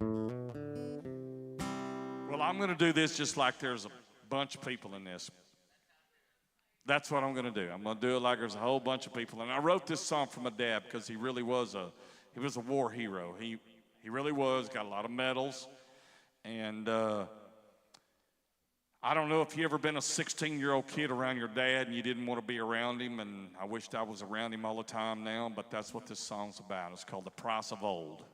Well, I'm going to do this just like there's a bunch of people in this. That's what I'm going to do. I'm going to do it like there's a whole bunch of people. And I wrote this song for my dad because he really was a war hero. He really was, got a lot of medals. And I don't know if you ever been a 16-year-old kid around your dad and you didn't want to be around him, and I wished I was around him all the time now, but that's what this song's about. It's called The Price of Old.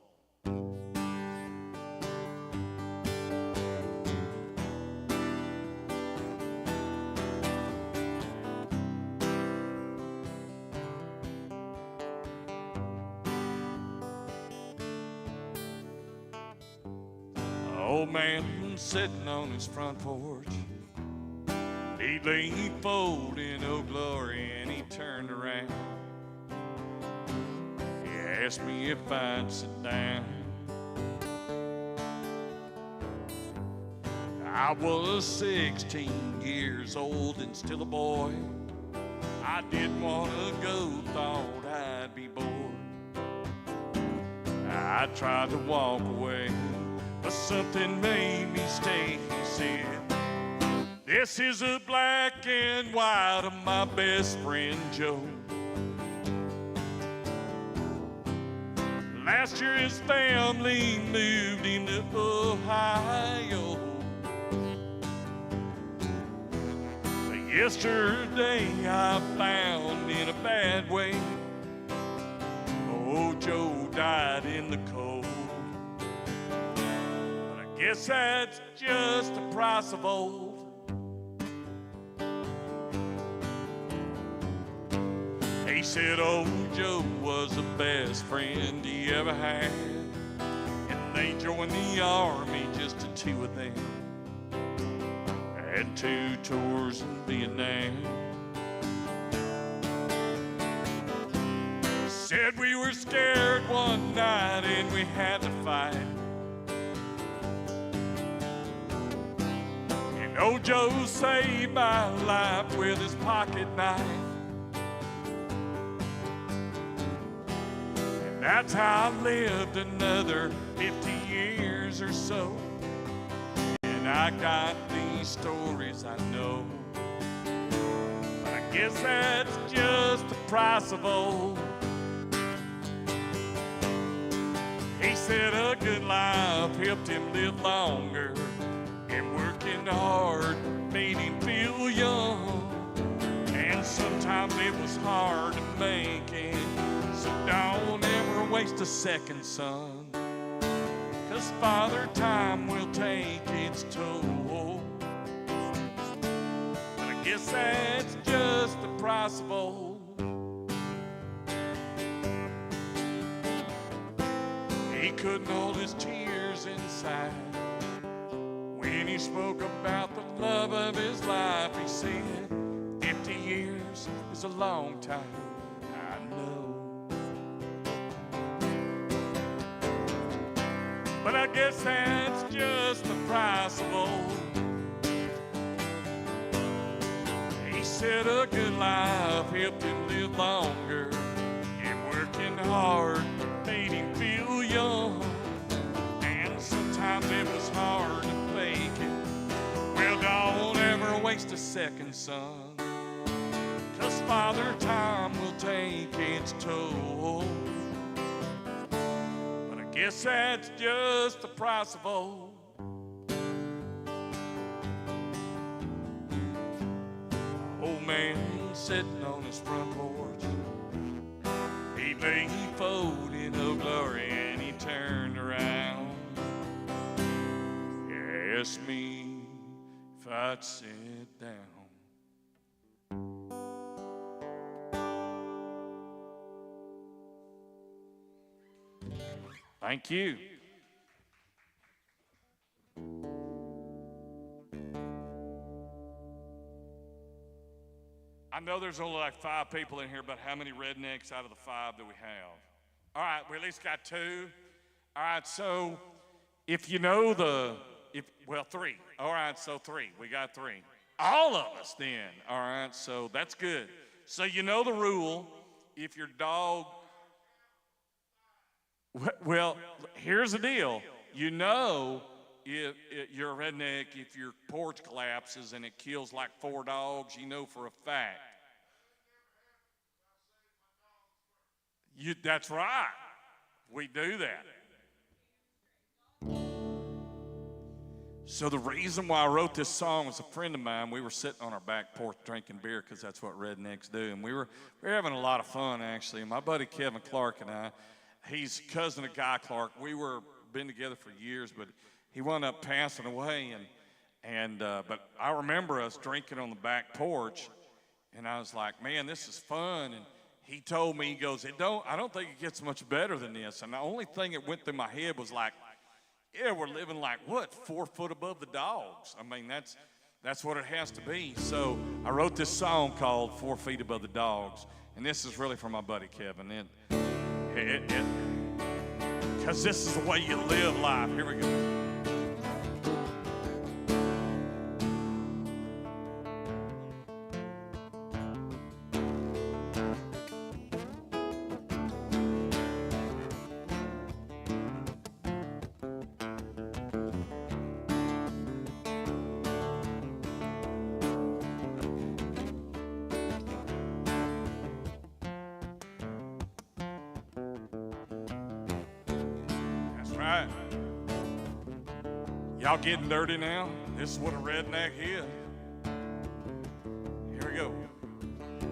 Old man sitting on his front porch, he leaned forward in old glory and he turned around. He asked me if I'd sit down. I was 16 years old and still a boy. I didn't want to go, thought I'd be bored. I tried to walk away, but something made me stay. He said, "This is a black and white of my best friend Joe. Last year his family moved into Ohio. But yesterday I found in a bad way, old Joe died in the cold. Guess that's just the price of old." He said old Joe was the best friend he ever had, and they joined the army, just the two of them. Had 2 tours in Vietnam. Said we were scared one night and we had to fight. Old Joe saved my life with his pocket knife. And that's how I lived another 50 years or so. And I got these stories I know. But I guess that's just the price of old. He said a good life helped him live longer, and working hard made him feel young. And sometimes it was hard to make it, so don't ever waste a second, son, 'cause Father Time will take its toll. But I guess that's just the price of old. He couldn't hold his tears inside when he spoke about the love of his life. He said, 50 years is a long time, I know. But I guess that's just the price of old. He said a good life helped him live longer, and working hard made him feel young. And sometimes it was hard to fake it. Well, don't ever waste a second, son, 'cause Father Time will take its toll. But I guess that's just the price of old. Old man sitting on his front porch, he lay forward in old glory and he turned around. He asked me if I'd sit down. Thank you. I know there's only like 5 people in here, but how many rednecks out of the 5 do we have? All right, we at least got 2. All right, so if you know well, 3. All right, so 3. We got 3. All of us then. All right, so that's good. So you know the rule. If your dog, well, here's the deal. you know if you're a redneck, if your porch collapses and it kills like 4 dogs, you know for a fact. That's right. We do that. So the reason why I wrote this song was a friend of mine. We were sitting on our back porch drinking beer because that's what rednecks do. And we were having a lot of fun, actually. And my buddy Kevin Clark and I, he's cousin of Guy Clark. We were been together for years, but he wound up passing away. But I remember us drinking on the back porch, and I was like, man, this is fun. And he told me, he goes, I don't think it gets much better than this. And the only thing that went through my head was like, yeah, we're living like, 4 foot above the dogs. I mean, that's what it has to be. So I wrote this song called 4 Feet Above the Dogs. And this is really for my buddy Kevin. Because this is the way you live life. Here we go. Right. Y'all getting dirty now? This is what a redneck is. Here we go.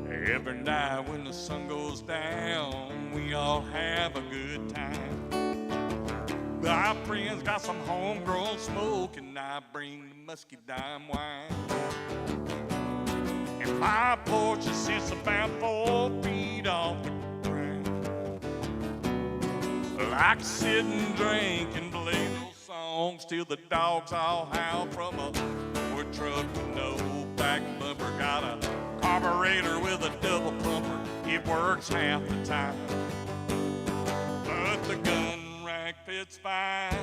Every night when the sun goes down, we all have a good time. My friends got some homegrown smoke, and I bring the musky dime wine. And my porch is sits about 4 feet off the I can sit and drink and play those songs till the dogs all howl from a wood truck with no back bumper. Got a carburetor with a double pumper. It works half the time, but the gun rack fits fine.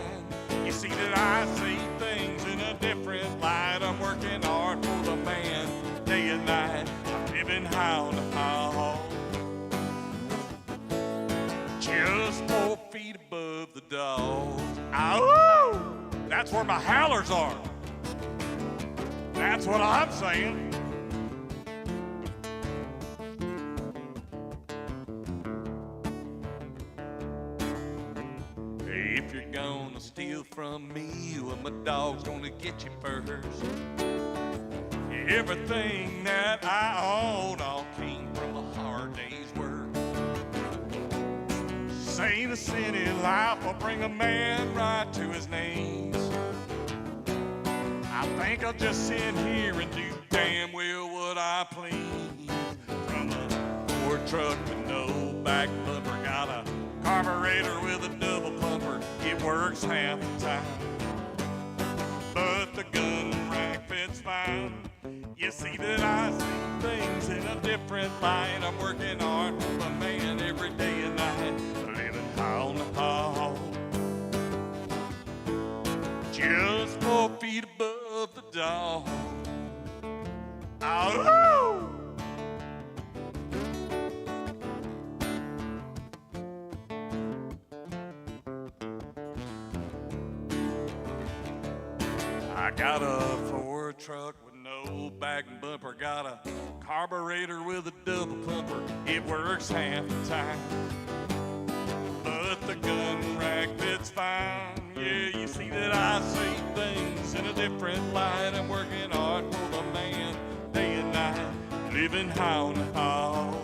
You see that I see things in a different light. I'm working hard for the man day and night. I'm living hound to haul. Just 4 feet above the dogs. Ow! That's where my howlers are. That's what I'm saying. If you're gonna steal from me, well, my dog's gonna get you first. Everything that I own all came from a hard day's work. Say the city life will bring a man right to his knees. I think I'll just sit here and do damn well what I please. From a Ford truck with no back bumper, got a carburetor with a double pumper. It works half the time, but the gun rack fits fine. You see that I see things in a different light. I'm working hard for my man every day and night. On the hall, just 4 feet above the dog. Oh! I got a Ford truck with no back and bumper, got a carburetor with a double pumper. It works half the time, but the gun rack fits fine. Yeah, you see that I see things in a different light. I'm working hard for the man day and night, living hound to haul.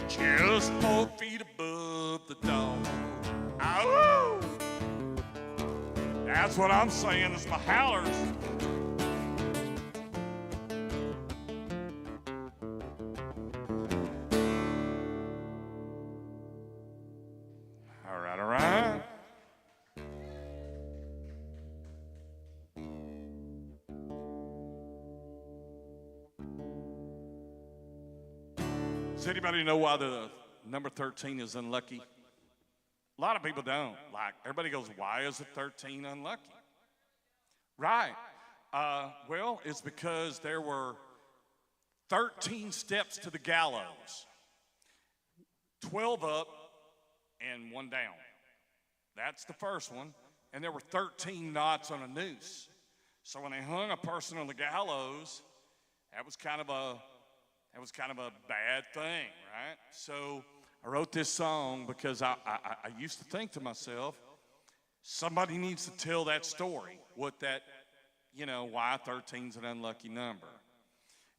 Just 4 feet above the dog. Ow! That's what I'm saying, it's my howlers. All right. Does anybody know why the number 13 is unlucky? A lot of people don't. Like, everybody goes, why is it 13 unlucky? Right. Well, it's because there were 13 steps to the gallows, 12 up and 1 down. That's the first one. And there were 13 knots on a noose. So when they hung a person on the gallows, that was kind of a bad thing, right? So I wrote this song because I used to think to myself, somebody needs to tell that story, what that, why 13's an unlucky number.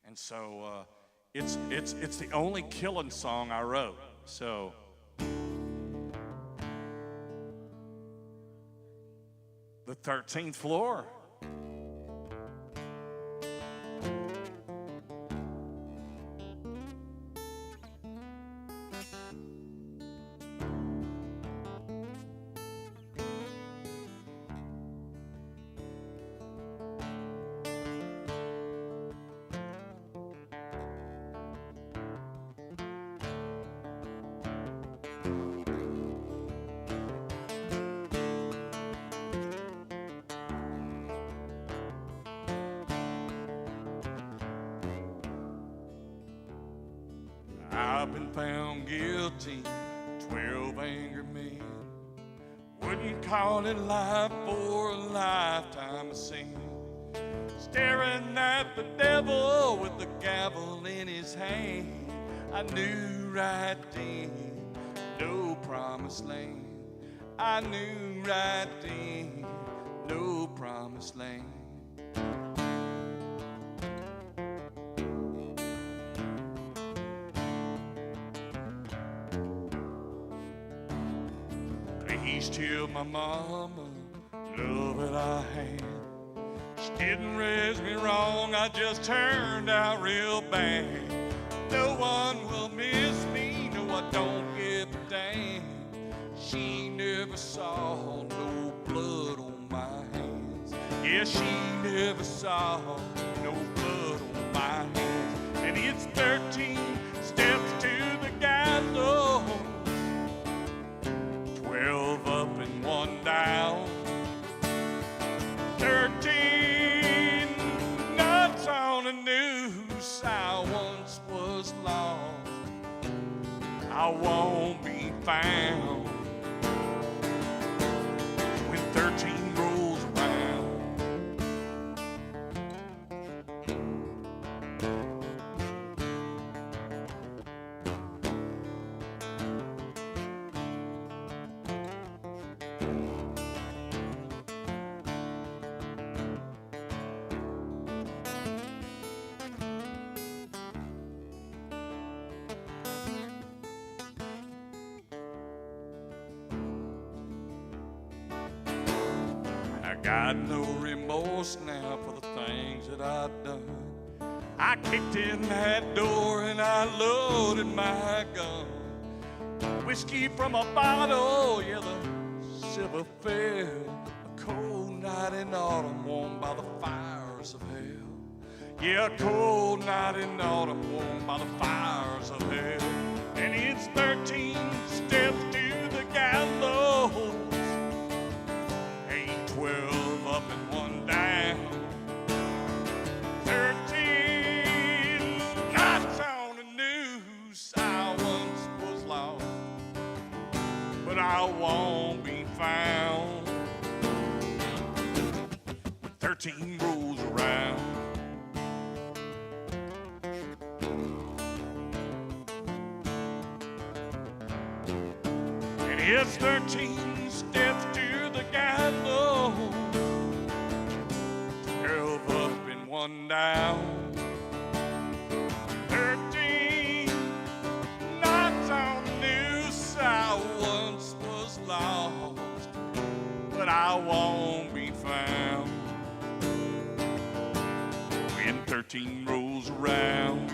And so it's the only killing song I wrote. So the 13th floor. I've been found guilty, 12 angry men. Wouldn't call it life for a lifetime of sin. Staring at the devil with the gavel in his hand, I knew right then, no promised land. I knew right then, no promised land. Please tell my mama, love that I had. She didn't raise me wrong, I just turned out real bad. No one will miss me, no, I don't give a damn. She never saw no blood on my hands. Yeah, she never saw no blood on my hands. And it's 13 steps to the gallows, 12 up and 1 down, 13 nuts on a noose. I once was lost, I won't be found when 13 rolls around. I got no remorse now for the things that I've done. I kicked in that door and I loaded my gun. Whiskey from a bottle, yeah, the silver fell. A cold night in autumn warmed by the fires of hell. Yeah, a cold night in autumn warmed by the fires of hell. And it's 13 steps to the gallows, 12 up and 1 down, 13 knots on a noose. I once was lost, but I won't be found when 13 rolls around. And it's 13 steps to the gallows, 12 up and 1 down, 13 knots on the noose. I once was lost, but I won't be found when 13 rolls around.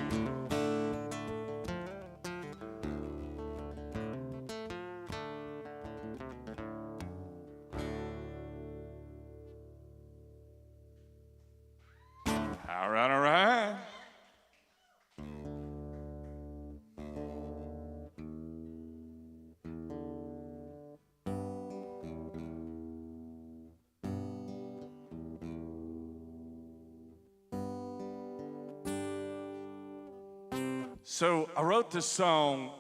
All right, all right. So I wrote this song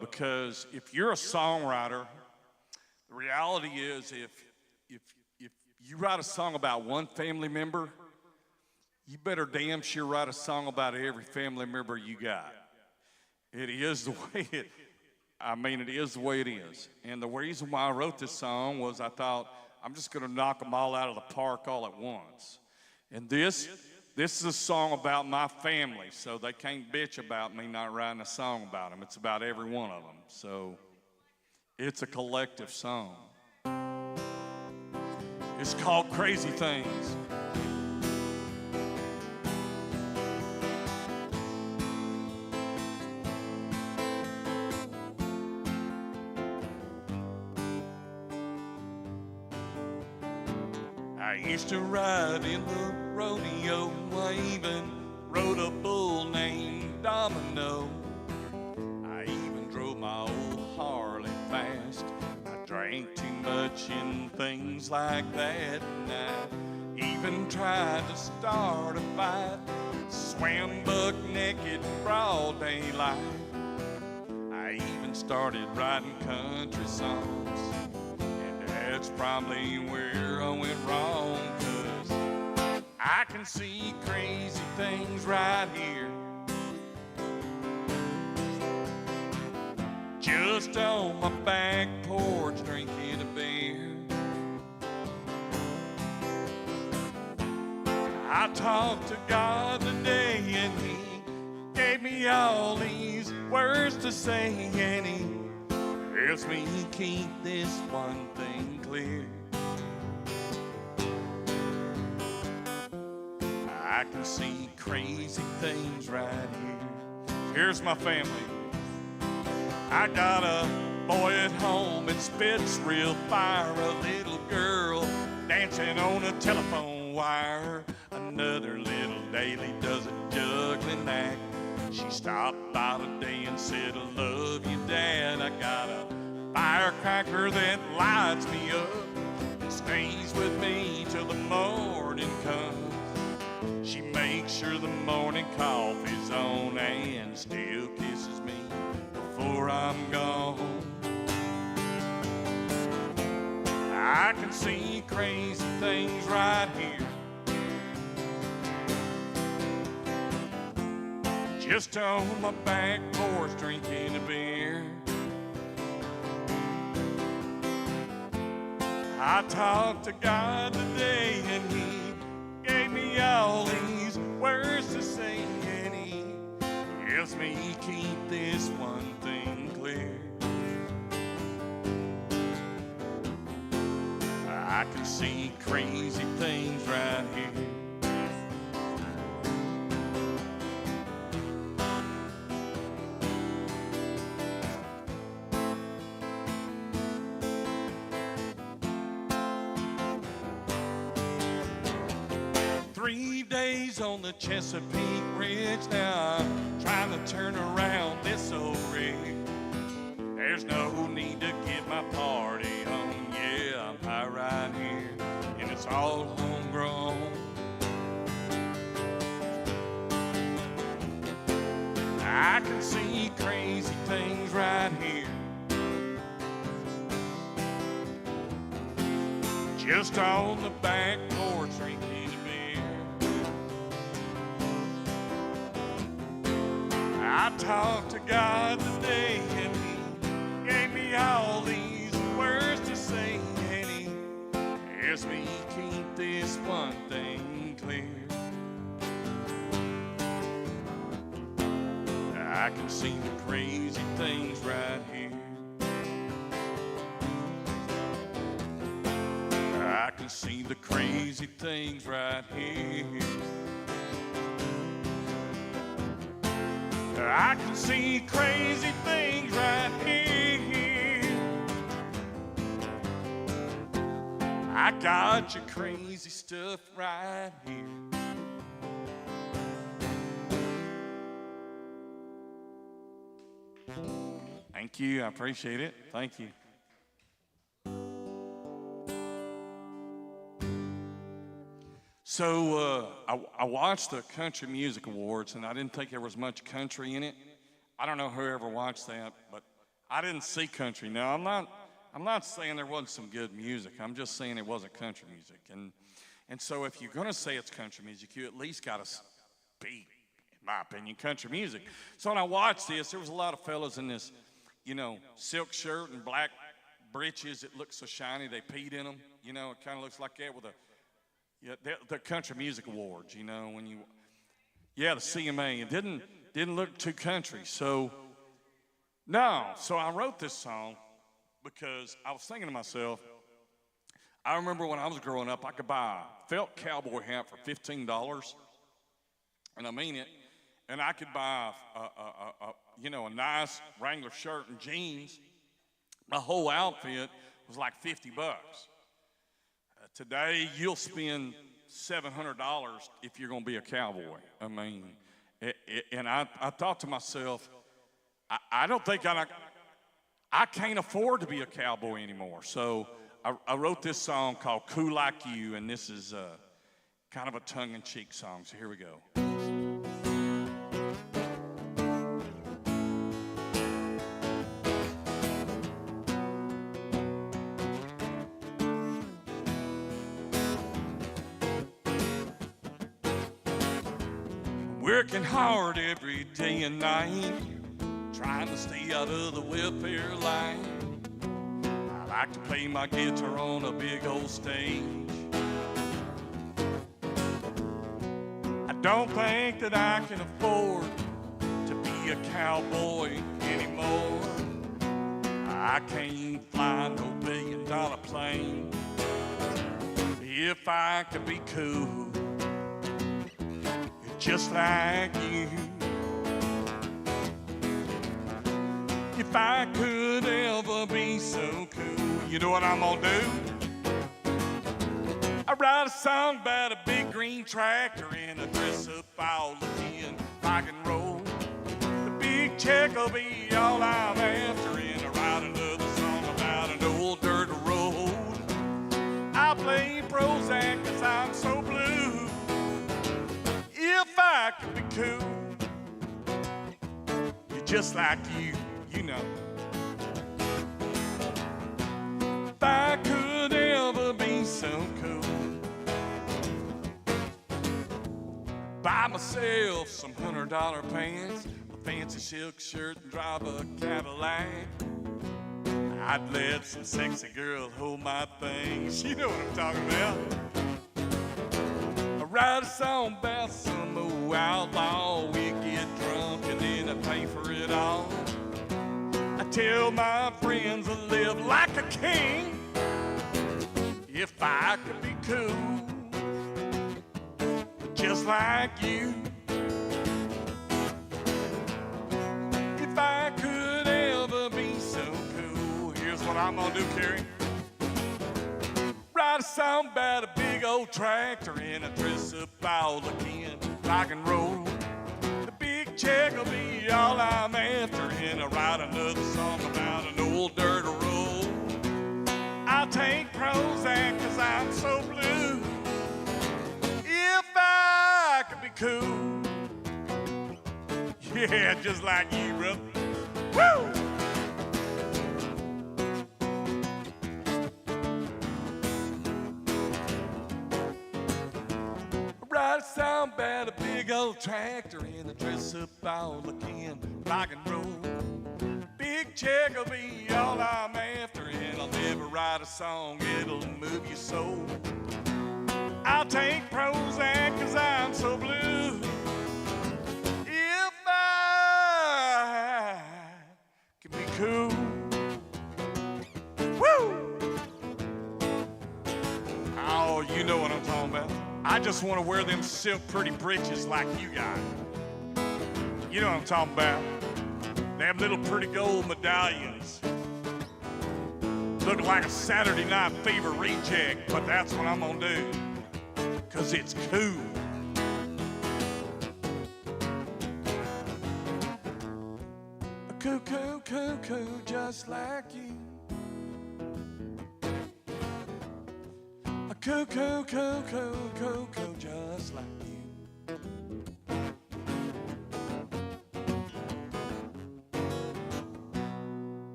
because if you're a songwriter, the reality is if you write a song about one family member, you better damn sure write a song about every family member you got. It is the way it is the way it is. And the reason why I wrote this song was I thought, I'm just going to knock them all out of the park all at once. And this is a song about my family, so they can't bitch about me not writing a song about them. It's about every one of them. So it's a collective song. It's called Crazy Things. I used to ride in the rodeo, I even rode a bull named Domino. I even drove my old Harley fast. I drank too much and things like that. And I even tried to start a fight, swam buck naked broad daylight. I even started writing country songs, and that's probably where I went wrong, 'cause I can see crazy things right here, just on my back porch drinking a beer. I talked to God today and He gave me all these words to say, and He helps me keep this one thing clear. I can see crazy things right here. Here's my family. I got a boy at home that spits real fire, a little girl dancing on a telephone wire, another little daily does a juggling act. She stopped by today and said, I love you, Dad. I got a firecracker that lights me up and stays with me till the morning comes. She makes sure the morning coffee's on and still kisses me before I'm gone. I can see crazy things right here, just on my back porch drinking a beer. I talked to God today and He gave me all these words to say, and He helps me keep this one thing clear. I can see crazy things right here, on the Chesapeake Ridge. Now I'm trying to turn around this old rig. There's no need to get my party on. Yeah, I'm high right here, and it's all homegrown. I can see crazy things right here, just on the back porch drinking a beer. I talked to God today and He gave me all these words to say, and He helps me keep this one thing clear. I can see the crazy things right here. I can see the crazy things right here. I can see crazy things right here. I got your crazy stuff right here. Thank you. I appreciate it. Thank you. So I watched the Country Music Awards, and I didn't think there was much country in it. I don't know whoever watched that, but I didn't see country. Now, I'm not saying there wasn't some good music. I'm just saying it wasn't country music. And so if you're going to say it's country music, you at least got to be, in my opinion, country music. So when I watched this, there was a lot of fellas in this, you know, silk shirt and black breeches. It looked so shiny they peed in them. You know, it kind of looks like that with the Country Music Awards, you know, when you, yeah, the CMA. It didn't look too country. So, no. So I wrote this song because I was thinking to myself, I remember when I was growing up, I could buy a felt cowboy hat for $15, and I mean it, and I could buy a nice Wrangler shirt and jeans. My whole outfit was like $50. Today, you'll spend $700 if you're going to be a cowboy. I mean, and I thought to myself, I don't think I can't afford to be a cowboy anymore. So I wrote this song called Cool Like You, and this is kind of a tongue-in-cheek song, so here we go. Working hard every day and night, trying to stay out of the welfare line. I like to play my guitar on a big old stage. I don't think that I can afford to be a cowboy anymore. I can't fly no billion-dollar plane. If I could be cool, just like you. If I could ever be so cool, you know what I'm gonna do? I write a song about a big green tractor and a dress-up all looking rock and roll. The big check will be all I'm after, and I write another song about an old dirt road. I play Prozac 'cause I'm so blue. If I could be cool, you're just like you know. If I could ever be so cool, buy myself some $100 pants, a fancy silk shirt, and drive a Cadillac. I'd let some sexy girl hold my things. You know what I'm talking about. Write a song about some old outlaw. We get drunk and then I pay for it all. I tell my friends I live like a king. If I could be cool, just like you. If I could ever be so cool, here's what I'm gonna do, Carrie. Write a song about a big old tractor and a dress-up all looking rock and roll. The big check will be all I'm after, and I write another song about an old dirt road. I'll take Prozac 'cause I'm so blue. If I could be cool, yeah, just like you, brother. Woo! Write a song about a big old tractor and a dress-up all looking rock and roll. Big check will be all I'm after, and I'll never write a song it'll move your soul. I'll take Prozac 'cause I'm so blue. If I could be cool, woo! Oh, you know what I'm talking about. I just want to wear them silk pretty breeches like you got. You know what I'm talking about. Them little pretty gold medallions. Look like a Saturday Night Fever reject, but that's what I'm gonna do. 'Cause it's cool. Cool, cool, cool, cool, just like you. Cool, cool, cool, cool, cool, cool, just like you.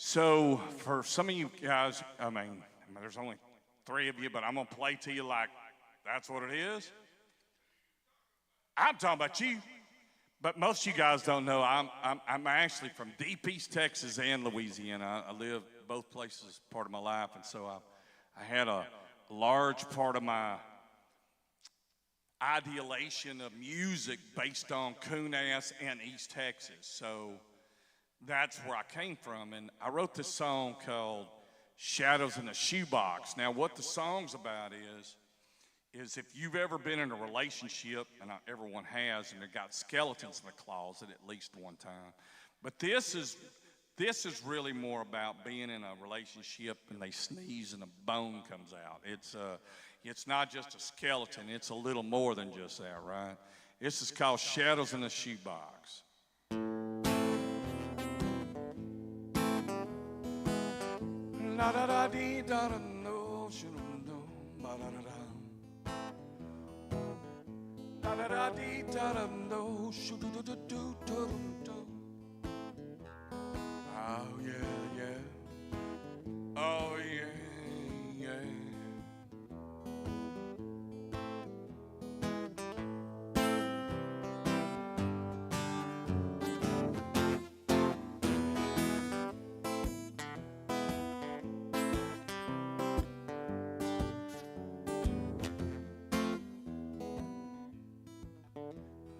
So for some of you guys, I mean, there's only 3 of you, but I'm gonna play to you like that's what it is. I'm talking about you, but most of you guys don't know. I'm actually from deep East Texas and Louisiana. I live both places part of my life, and so I had a large part of my ideation of music based on Coon-Ass and East Texas. So that's where I came from, and I wrote this song called Shadows in a Shoebox. Now, what the song's about is if you've ever been in a relationship, and everyone has, and they've got skeletons in the closet at least one time, but this is really more about being in a relationship and they sneeze and a bone comes out. It's not just a skeleton, it's a little more than just that, right? This is called Shadows in a Shoebox. La da da dee da da no, no, ba da da da. Da da da dee da da no, shoo do do do do do do. Oh yeah, yeah. Oh yeah, yeah.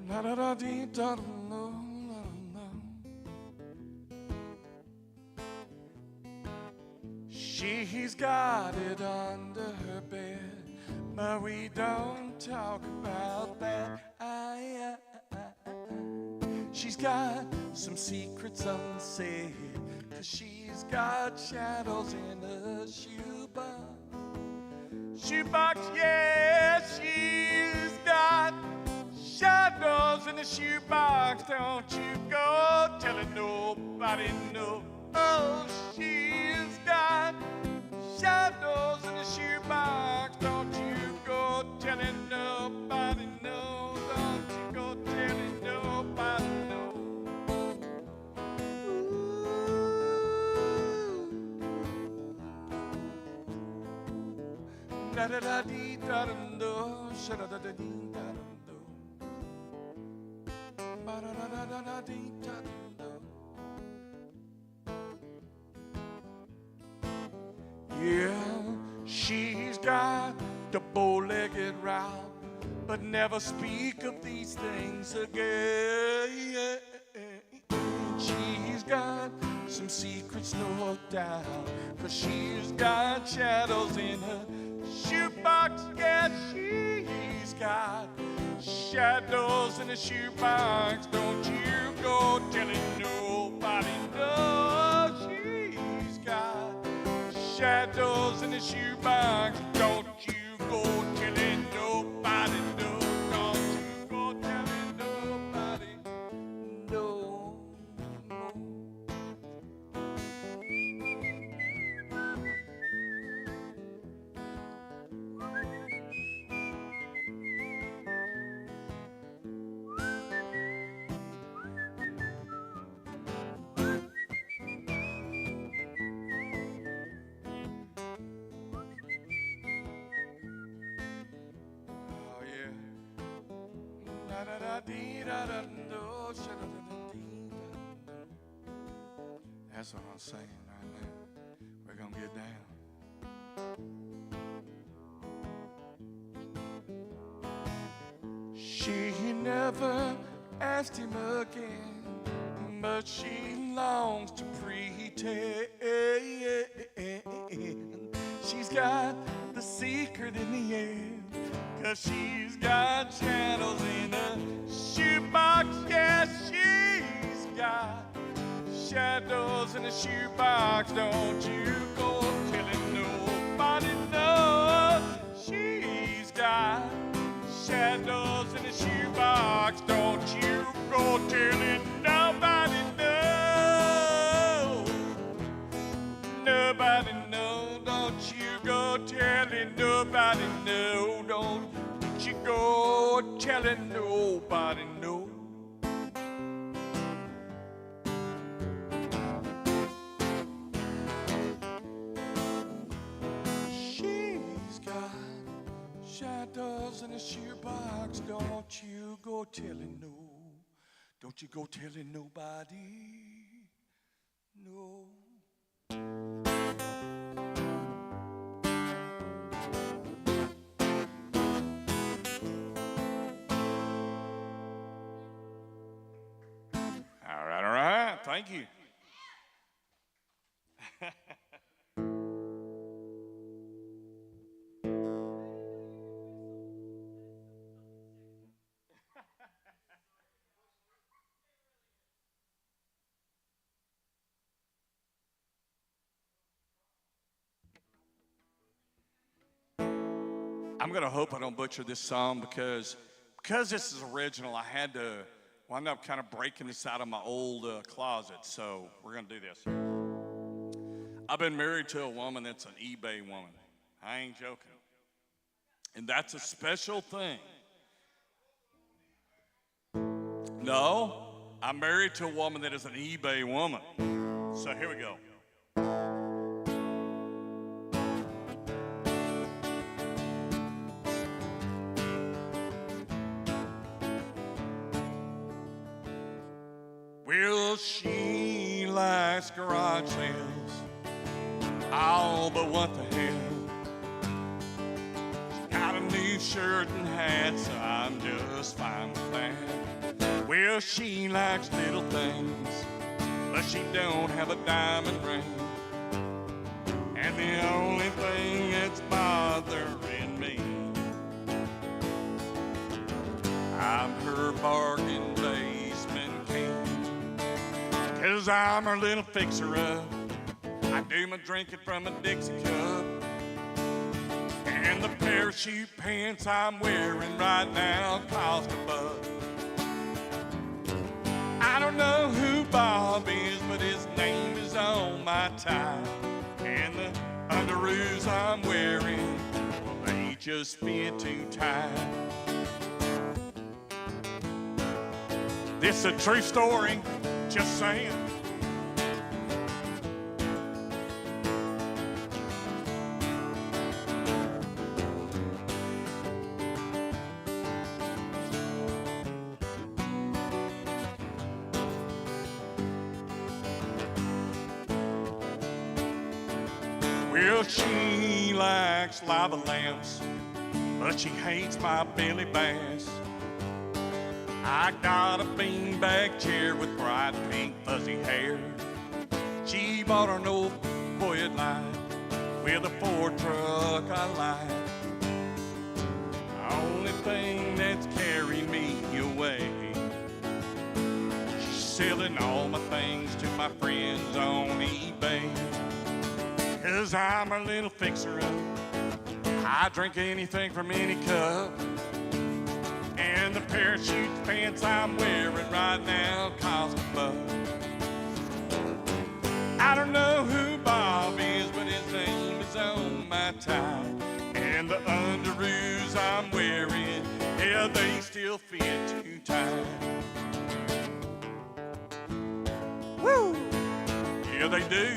La da da dee da da no, no. She's got it under her bed, but we don't talk about that. She's got some secrets unsaid, 'cause she's got shadows in her shoebox. Shoebox, yeah, she's got shadows in the shoebox. Don't you go telling nobody no. Oh, she's got shadows in the shoebox. Don't you go telling nobody no. Don't you go telling nobody no. Ooh. Da da da dee da da do, sha da da da dee da da. Yeah, she's got the bow-legged route, but never speak of these things again. She's got some secrets, no doubt, 'cause she's got shadows in her shoebox. Yeah, she's got shadows in the shoebox. Don't you go telling nobody no. She's got shadows in the shoebox. Don't you go telling nobody no. Don't you go telling nobody no. That's what I'm saying right now. We're gonna get down. She never asked him again, but she longs to pretend. She's got the secret in the end, 'cause she's got shadows in her shoebox. Yeah, she's got shadows in the shoebox. Don't you go telling nobody no. She's got shadows in the shoebox. Don't you go telling nobody no. Nobody no. Don't you go telling nobody no. Don't you go telling nobody no. in a sheer box. Don't you go telling no. Don't you go telling nobody. No. All right. Thank you. I'm going to hope I don't butcher this song because this is original, I had to wind up kind of breaking this out of my old closet. So we're going to do this. I've been married to a woman that's an eBay woman. I ain't joking. And that's a special thing. No, I'm married to a woman that is an eBay woman. So here we go. Well, she likes garage sales, all but what the hell. She's got a new shirt and hat, so I'm just fine with that. Well, she likes little things, but she don't have a diamond ring. And the only thing that's bothering me, I'm her bargain basement king. 'Cause I'm her little fixer-up. I do my drinking from a Dixie cup. And the parachute pants I'm wearing right now cost a buck. I don't know who Bob is, but his name is on my tie. And the underoos I'm wearing, well, they just fit too tight. This is a true story, just saying. Well, she likes lava lamps, but she hates my Billy Bass. I got a beanbag chair with bright pink fuzzy hair. She bought an old Voyage light with a Ford truck I like. The only thing that's carrying me away, she's selling all my things to my friends on eBay. 'Cause I'm a little fixer-up. I drink anything from any cup. And the parachute pants I'm wearing right now cost a buck. I don't know who Bob is, but his name is on my tie. And the underoos I'm wearing, yeah, they still fit too tight. Woo! Yeah, they do.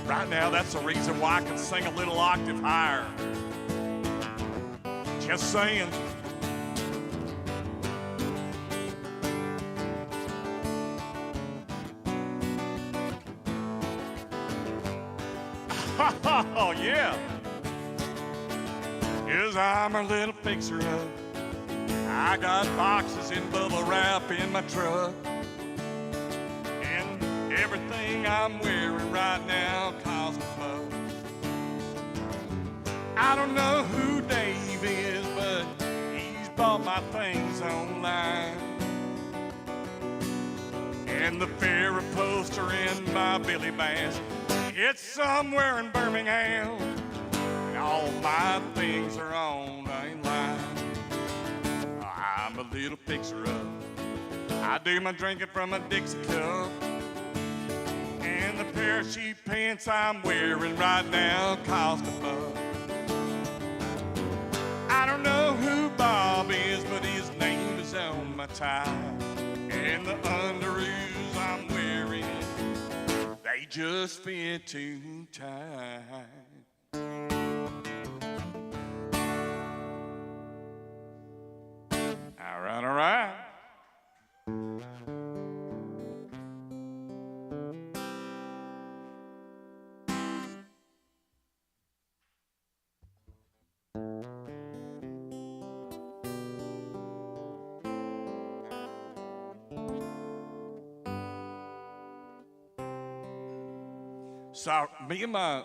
Right now, that's the reason why I can sing a little octave higher. Just saying. Oh, yeah. 'Cause I'm a little fixer-up. I got boxes in bubble wrap in my truck. And everything I'm wearing right now costs a buck. I don't know who Dave is, but he's bought my things online. And the Ferry poster in my Billy Bass, it's somewhere in Birmingham. And all my things are online. I'm a little fixer-up. I do my drinking from a Dixie cup. And the parachute pants I'm wearing right now cost a buck. I don't know who Bob is, but his name is on my tie. And the underoos I'm wearing, they just fit too tight.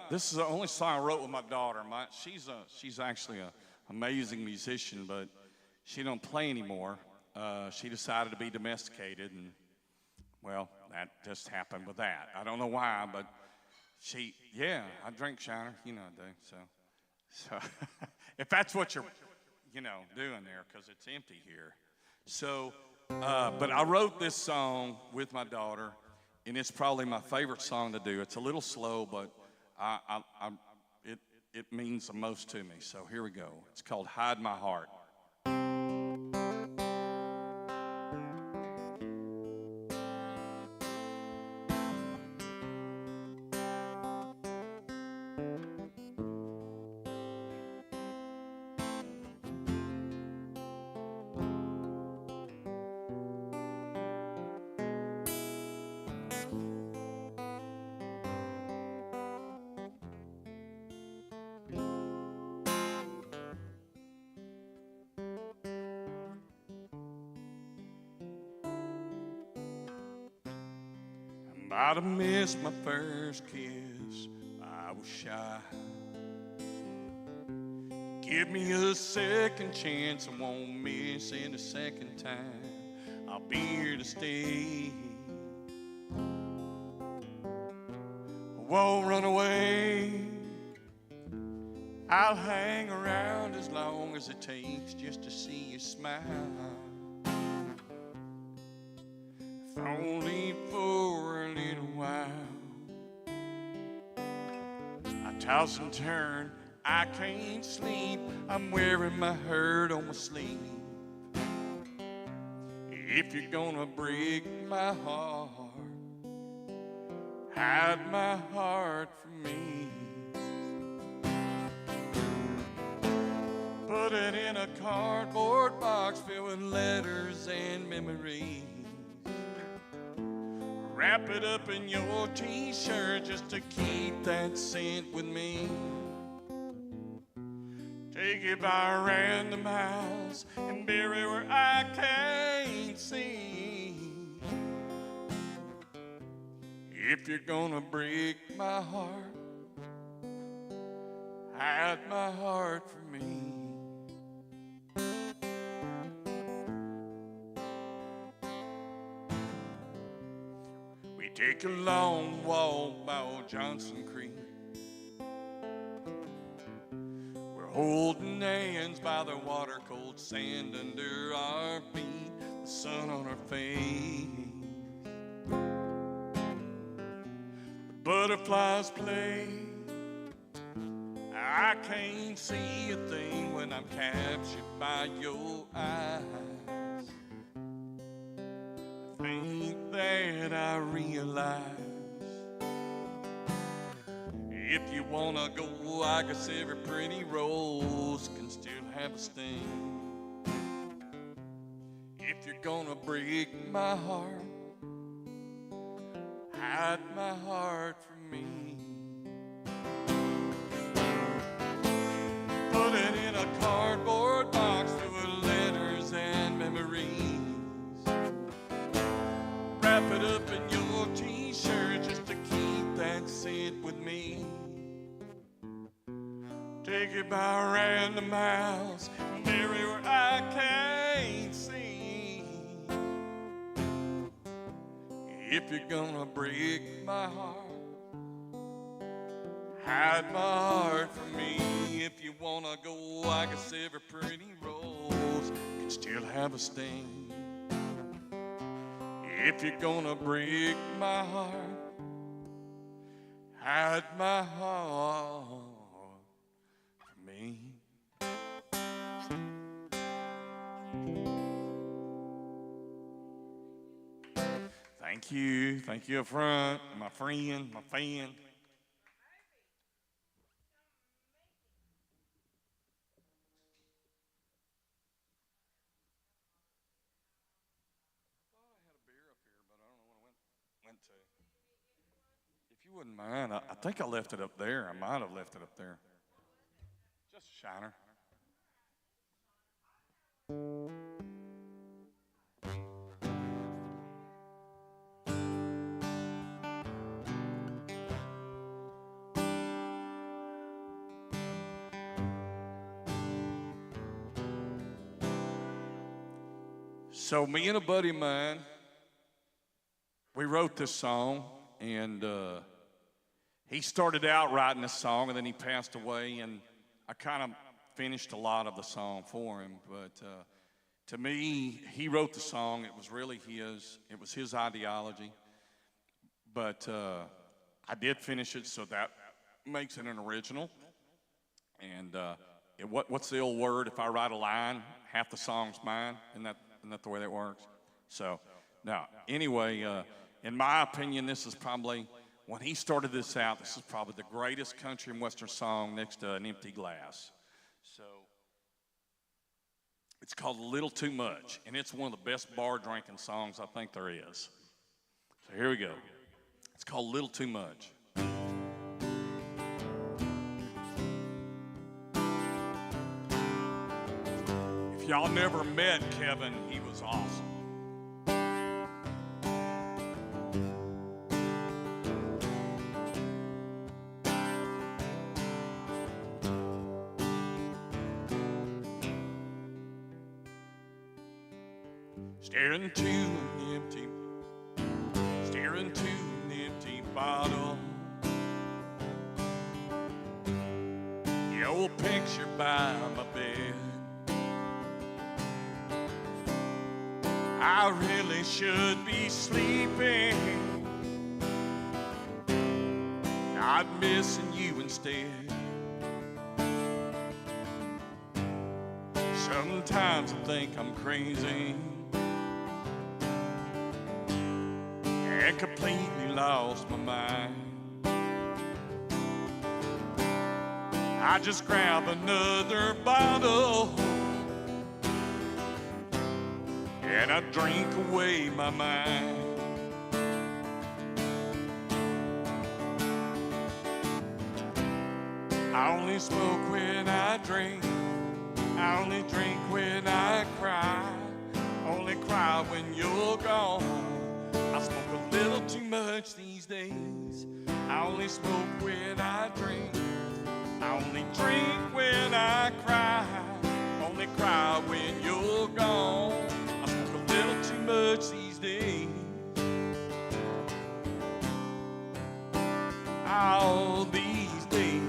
This is the only song I wrote with my daughter. She's actually an amazing musician, but she don't play anymore. She decided to be domesticated, and well, that just happened with that. I don't know why, but I drink Shiner, you know I do. So if that's what you're, doing there, because it's empty here. So, but I wrote this song with my daughter, and it's probably my favorite song to do. It's a little slow, but it means the most to me. So here we go. It's called "Hide My Heart." Might have missed my first kiss, I was shy. Give me a second chance, I won't miss it a second time. I'll be here to stay. I won't run away. I'll hang around as long as it takes just to see you smile. If only for a little while. I toss and turn, I can't sleep. I'm wearing my hurt on my sleeve. If you're gonna break my heart, hide my heart from me. Put it in a cardboard box filled with letters and memories. Wrap it up in your t-shirt just to keep that scent with me. Take it by a random house and bury where I can't see. If you're gonna break my heart, hide my heart from me. We take a long walk by old Johnson Creek. We're holding hands by the water, cold sand under our feet, the sun on our face. The butterflies play. I can't see a thing when I'm captured by your eyes. I think that I realize if you wanna go, I guess every pretty rose can still have a sting. If you're gonna break my heart, hide my heart from me. Put it in a cardboard box filled with letters and memories. Wrap it up in your t-shirt just to keep that scent with me. Take it by a random house and bury where I can't see. If you're gonna break my heart, hide my heart from me. If you wanna go, I guess every pretty rose can still have a sting. If you're gonna break my heart, hide my heart from me. Thank you up front, my friend, my fan. If you wouldn't mind, I think I left it up there. I might have left it up there. Just a shiner. So me and a buddy of mine, we wrote this song, and he started out writing this song, and then he passed away, and I kind of finished a lot of the song for him. But to me, he wrote the song. It was really his. It was his ideology. But I did finish it, so that makes it an original. And what's the old word? If I write a line, half the song's mine. Isn't that the way that works? So now, anyway, in my opinion, this is probably, when he started this out, this is probably the greatest country and western song next to An Empty Glass. So it's called A Little Too Much, and it's one of the best bar drinking songs I think there is. So here we go. It's called A Little Too Much. If y'all never met Kevin, he was awesome. Staring into an empty bottle. The old picture by my bed. I really should be sleeping, not missing you instead. Sometimes I think I'm crazy and completely lost my mind. I just grab another bottle and I drink away my mind. I only smoke when I drink. I only drink when I cry. Only cry when you're gone. I smoke a little too much these days. I only smoke when I drink. I only drink when I cry. Only cry when you're gone. I smoke a little too much these days. All these days.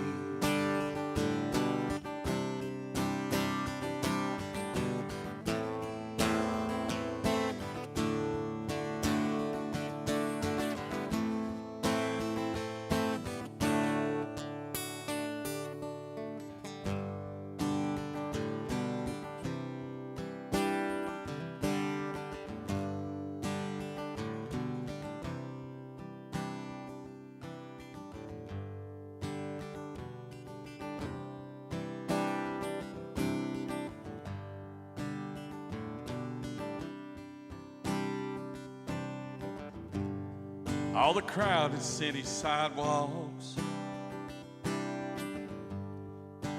All the crowded city sidewalks,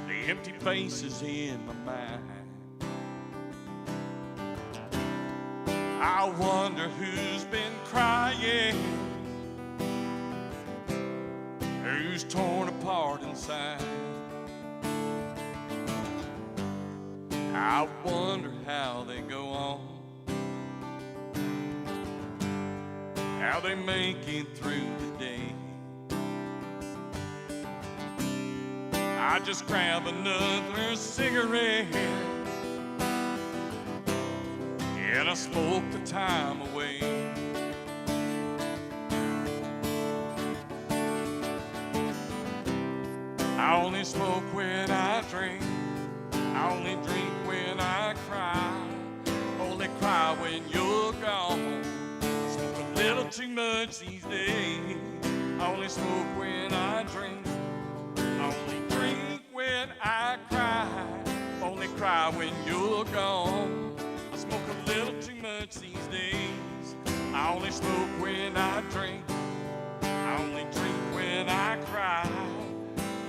the empty faces in my mind. I wonder who's been crying, who's torn apart inside. I wonder how they go on, how they make it through the day. I just grab another cigarette and I smoke the time away. I only smoke when I drink. I only drink when I cry. Only cry when you're gone. Little too much these days. I only smoke when I drink. I only drink when I cry. Only cry when you're gone. I smoke a little too much these days. I only smoke when I drink. I only drink when I cry.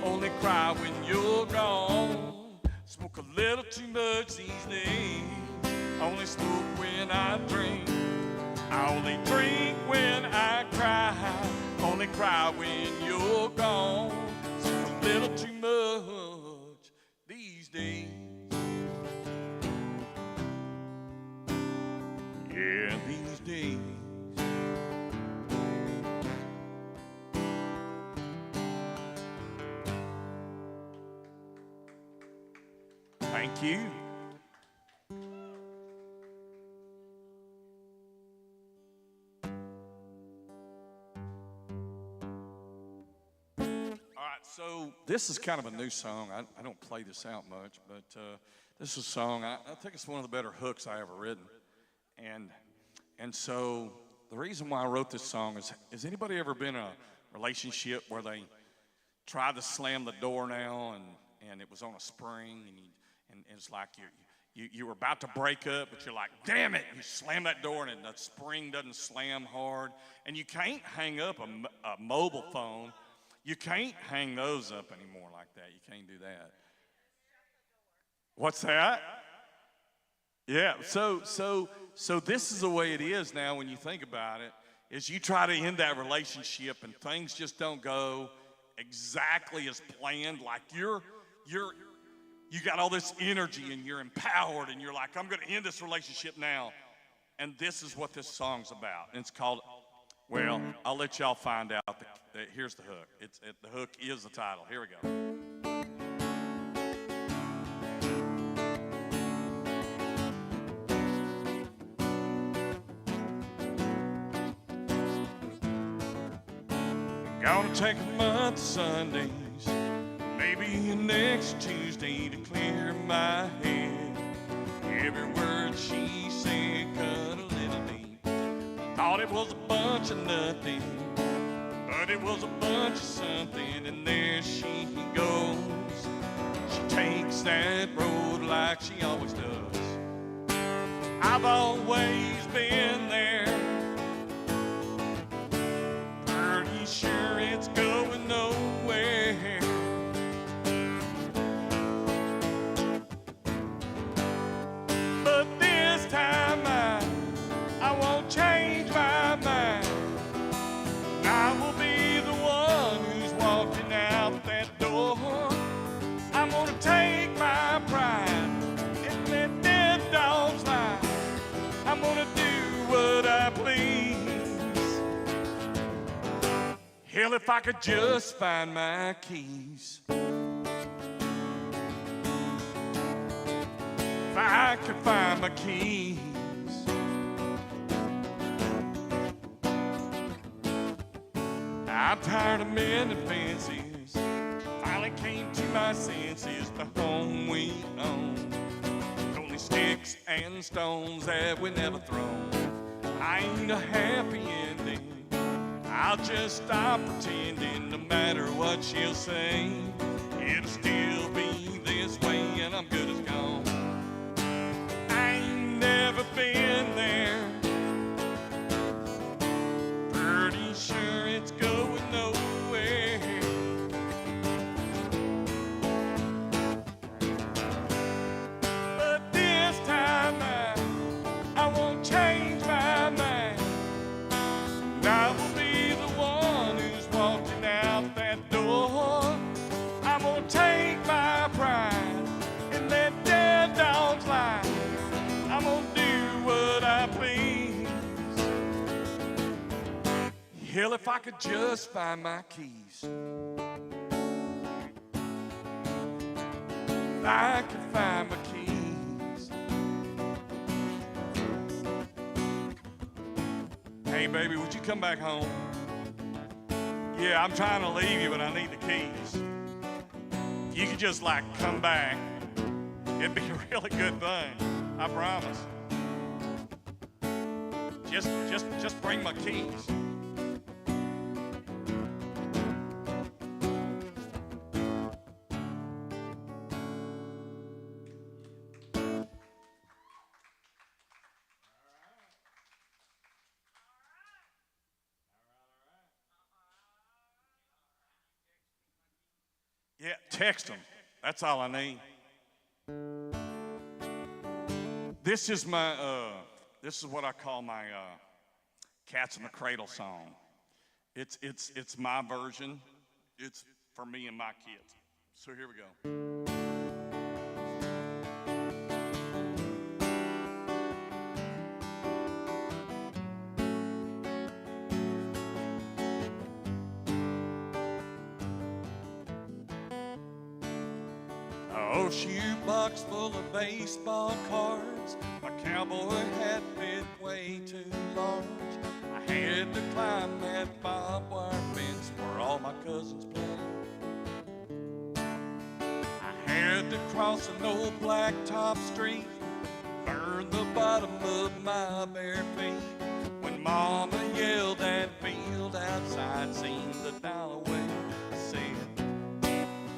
Only cry when you're gone. Smoke a little too much these days. I only smoke when I drink. I only drink when I cry. Only cry when you're gone. So a little too much these days. peace. Thank you. All right, so this is kind of a new song. I don't play this out much, but this is a song. I think it's one of the better hooks I ever written. And so the reason why I wrote this song is, has anybody ever been in a relationship where they tried to slam the door now and it was on a spring and it's like you were about to break up, but you're like, damn it, you slam that door and the spring doesn't slam hard, and you can't hang up a mobile phone. You can't hang those up anymore like that. You can't do that. What's that? Yeah, so this is the way it is now when you think about it, is you try to end that relationship and things just don't go exactly as planned. Like you got all this energy and you're empowered and you're like, I'm gonna end this relationship now. And this is what this song's about. And it's called, well, I'll let y'all find out. Here's the hook. The hook is the title. Here we go. Gonna take a month of Sundays, maybe next Tuesday, to clear my head. Every word she said cut a little deep. Thought it was a bunch of nothing, but it was a bunch of something, and there she goes. She takes that road like she always does. I've always been there, pretty sure it's going nowhere. But this time I won't change my mind. I will be the one who's walking out that door. I'm gonna take my pride and let dead dogs lie. I'm gonna do what I please. Hell, if I could just find my keys. If I could find my keys. I'm tired of mending fences. Finally came to my senses. The home we own, only sticks and stones that we never thrown. I ain't a happy ending. I'll just stop pretending. No matter what she'll say, it'll still be this way, and I'm good as gone. I ain't never been there. Pretty sure it's going nowhere. But this time I won't change my mind. I will be the one who's walking out that door. I'm gonna take my pride and let dead dogs lie. I'm gonna do what I please. Hell, if I could just find my keys. If I could find my keys. Hey, baby, would you come back home? Yeah, I'm trying to leave you, but I need the keys. You could just, like, come back. It'd be a really good thing. I promise. Just bring my keys. Yeah, text them. That's all I need. This is my, this is what I call my Cats in the Cradle song. It's my version. It's for me and my kids. So here we go. old shoebox full of baseball cards. My cowboy hat fit way too large. I had to climb that barbed wire fence where all my cousins played. I had to cross an old blacktop street, burn the bottom of my bare feet. When Mama yelled that field outside seemed to die away, I said,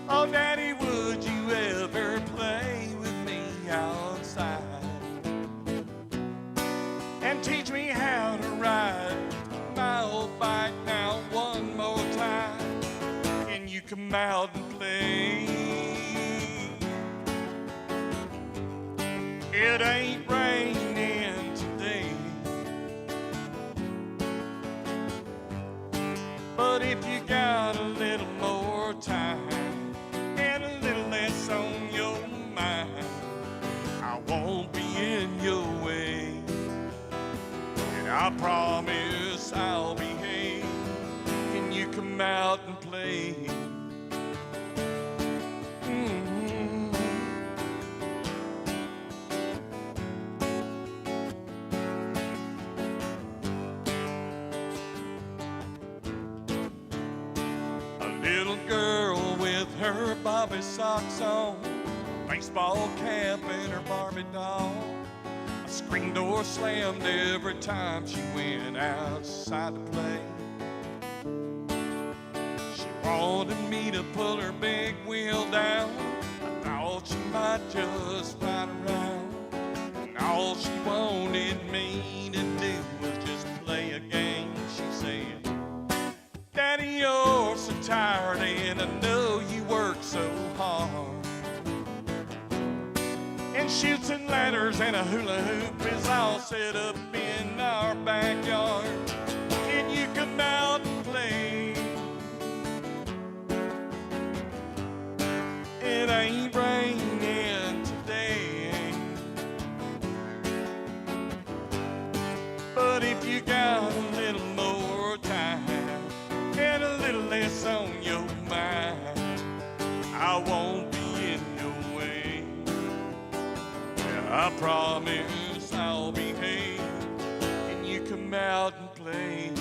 oh, Daddy, would you ever play with me outside and teach me how to ride my old bike now one more time? Can you come out and play? It ain't raining today, but if you got a little more time and a little less on your mind, I won't be in your way, and I promise I'll behave. Can you come out and play? Little girl with her Bobby socks on, baseball cap and her Barbie doll. A screen door slammed every time she went outside to play. She wanted me to pull her big wheel down. I thought she might just ride around, and all she wanted me to do was just play a game. She said, Daddy, you're so tired and I know you work so hard, and chutes and ladders and a hula hoop is all set up in our backyard. Can you come out and play? It ain't raining today, but if you got a little more time and a little less on your mind, I won't be in your way, and I promise I'll behave. Can you come out and play?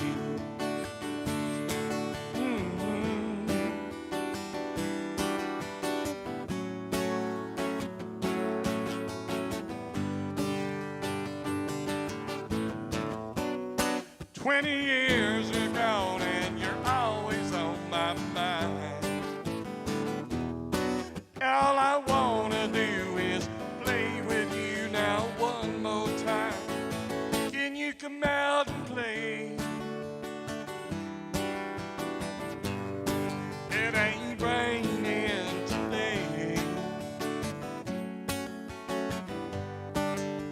20 years are gone and you're always on my mind. All I wanna do is play with you now one more time. Can you come out and play? It ain't raining today,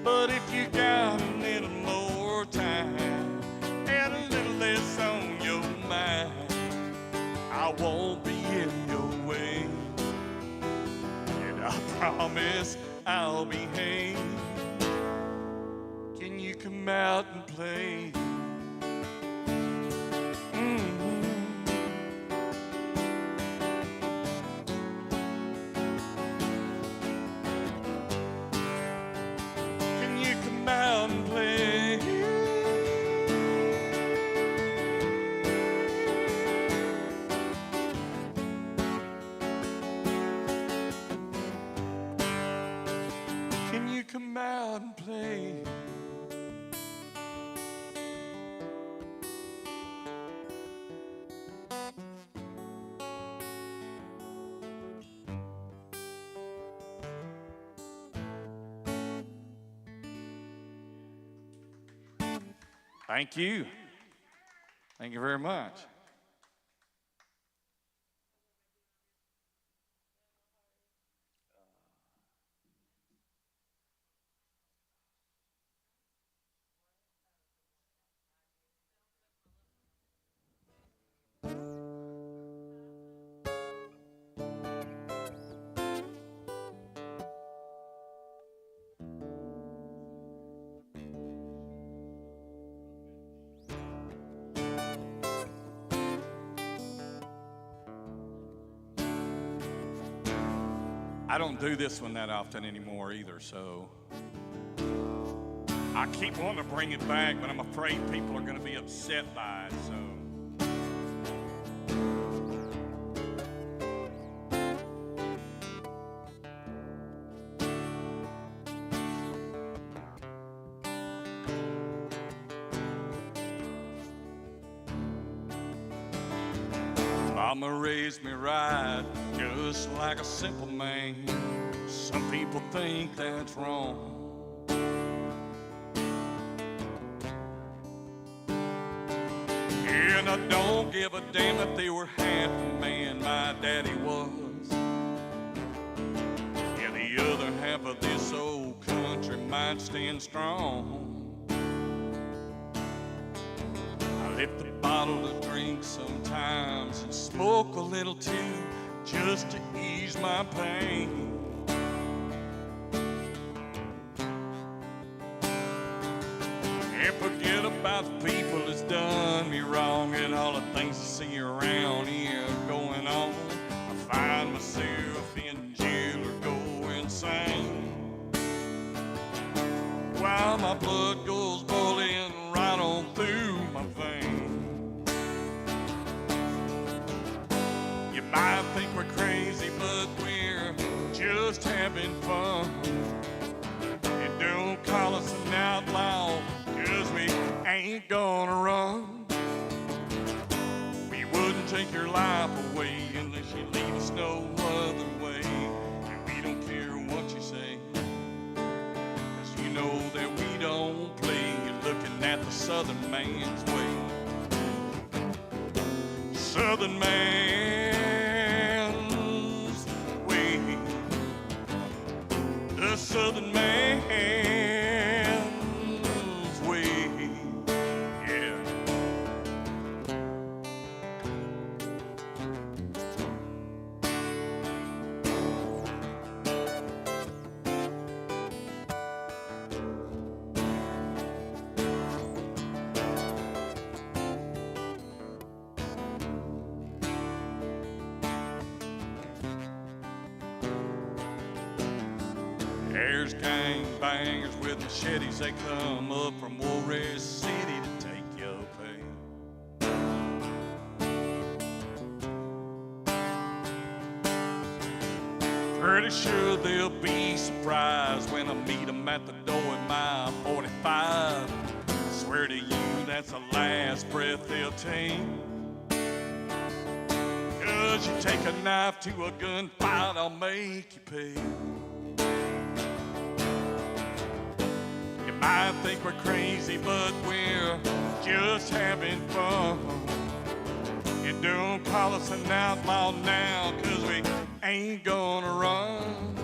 but if you got a little more time and a little less on your mind, I won't be in your way, and I promise I'll behave. Can you come out and play? Can you come out and play? Can you come out and play? Thank you. Thank you very much. I don't do this one that often anymore either, so I keep wanting to bring it back, but I'm afraid people are going to be upset by it, so. Mama raised me right, just like a simple man. Some people think that's wrong. And I don't give a damn if they were half the man my daddy was. Yeah, the other half of this old country might stand strong. I lift the bottle to drink sometimes and smoke a little too, just to ease my pain. And forget about the people that's done me wrong and all the things I see around here going on. I find myself in jail or go insane, while my blood goes boiling right on through my veins. You might think we're crazy, but we're just having fun. And don't call us an outlaw, 'cause we ain't gonna run. We wouldn't take your life away unless you leave us no other way. And we don't care what you say, 'cause you know that we don't play. You're looking at the Southern man's way. Southern man's way. The Southern man's way. Yeah. There's gangbangers with machetes. They come up from Warrior City to take your pay. Pretty sure they'll be surprised when I meet them at the door in my 45. I swear to you, that's the last breath they'll take. 'Cause you take a knife to a gunfight, I'll make you pay. You might think we're crazy, but we're just having fun. And don't call us an outlaw now, 'cause we ain't gonna run.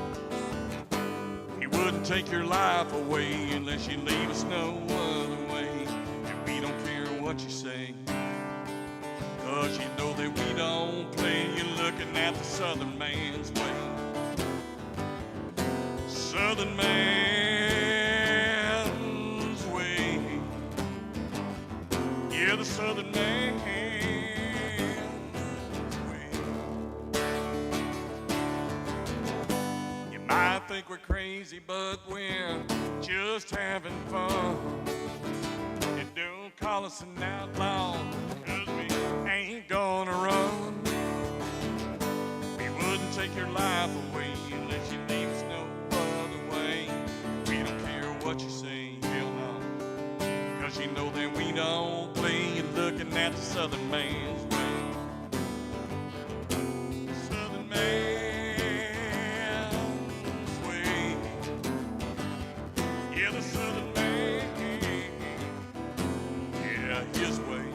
We wouldn't take your life away unless you leave us no other way. And we don't care what you say, 'cause you know that we don't play. You're looking at the Southern man's way. Southern man's way. Yeah, the Southern man's way. You might think we're crazy, but we're just having fun. And don't call us an outlaw, 'cause we ain't gonna run. We wouldn't take your life away unless you leave us no other way. We don't care what you say, hell no, 'cause you know that we don't play. You're looking at the Southern man's way. Southern man's way. Yeah, the Southern man. Yeah, his way.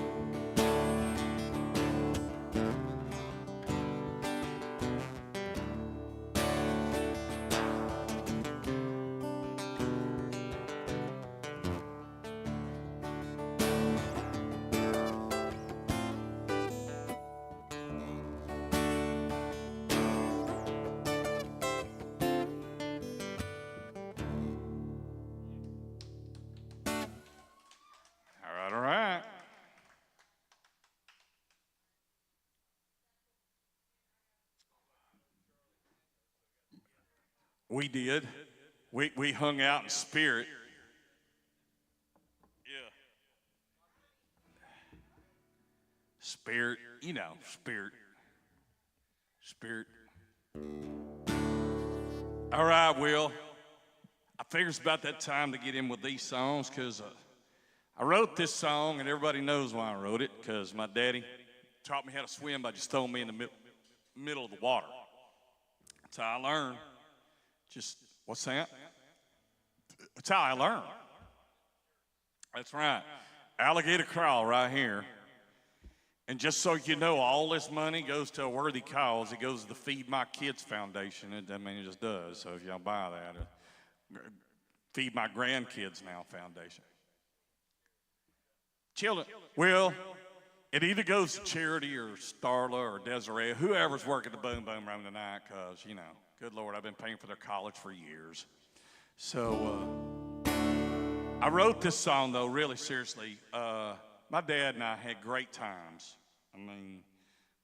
We did. We hung out in spirit. Yeah. Spirit, you know, spirit. Spirit. All right, Will. I figure it's about that time to get in with these songs because I wrote this song, and everybody knows why I wrote it, because my daddy taught me how to swim by just throwing me in the middle of the water. That's how I learned. Just, what's that? That's how I learned. That's right. Alligator crawl right here. And just so you know, all this money goes to a worthy cause. It goes to the Feed My Kids Foundation. It just does. So if y'all buy that, Feed My Grandkids Now Foundation. Children, well, it either goes to Charity or Starla or Desiree, whoever's working the Boom Boom Room tonight, because, you know, good Lord, I've been paying for their college for years. So I wrote this song, though, really seriously. My dad and I had great times. I mean,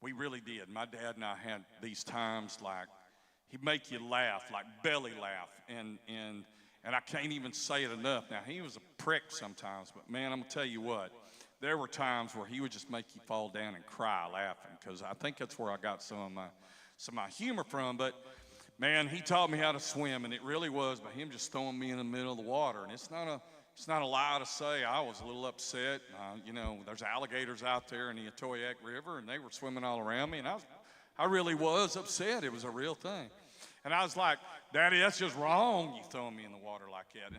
we really did. My dad and I had these times like, he'd make you laugh, like belly laugh, and I can't even say it enough. Now, he was a prick sometimes, but man, I'm gonna tell you what, there were times where he would just make you fall down and cry laughing, because I think that's where I got some of my humor from. But man, he taught me how to swim, and it really was by him just throwing me in the middle of the water. And it's not a lie to say I was a little upset. You know, there's alligators out there in the Atoyac River, and they were swimming all around me, and I really was upset. It was a real thing. And I was like, Daddy, that's just wrong, you throwing me in the water like that.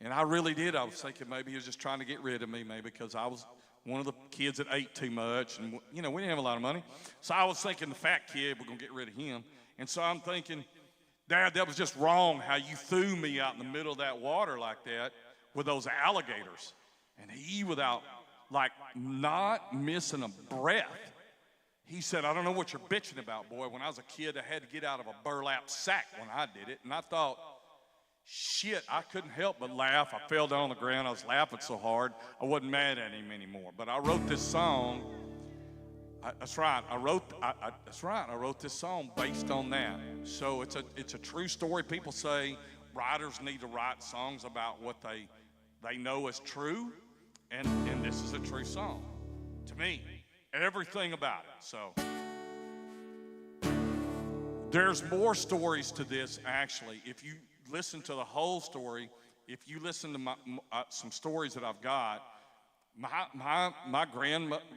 And I really did. I was thinking maybe he was just trying to get rid of me, maybe because I was one of the kids that ate too much. And, you know, we didn't have a lot of money. So I was thinking the fat kid, we're going to get rid of him. And so I'm thinking, Dad, that was just wrong how you threw me out in the middle of that water like that with those alligators. And he, without, like, not missing a breath, he said, I don't know what you're bitching about, boy. When I was a kid, I had to get out of a burlap sack when I did it. And I thought, shit, I couldn't help but laugh. I fell down on the ground. I was laughing so hard, I wasn't mad at him anymore. But I wrote this song. That's right. I wrote this song based on that. So it's a true story. People say writers need to write songs about what they know is true. And this is a true song to me. Everything about it. So there's more stories to this, actually. If you listen to the whole story, if you listen to some stories that I've got, my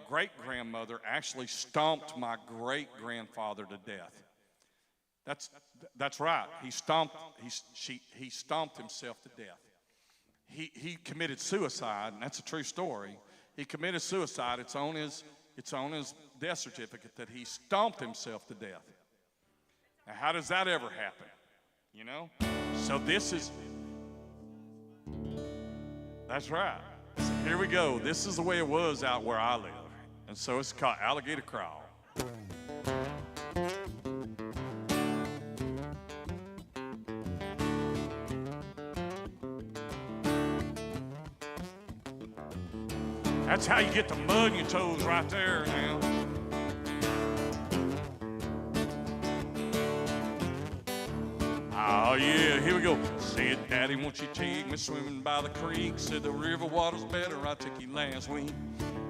great-grandmother actually stomped my great-grandfather to death. That's right. He stomped himself to death. He committed suicide, and that's a true story. He committed suicide. It's on his death certificate that he stomped himself to death. Now, how does that ever happen? You know? So that's right. So here we go. This is the way it was out where I live. And so it's called Alligator Crawl. That's how you get the mud in your toes right there now. Oh, yeah, here we go. Said, Daddy, won't you take me swimming by the creek? Said, the river water's better, I took you last week.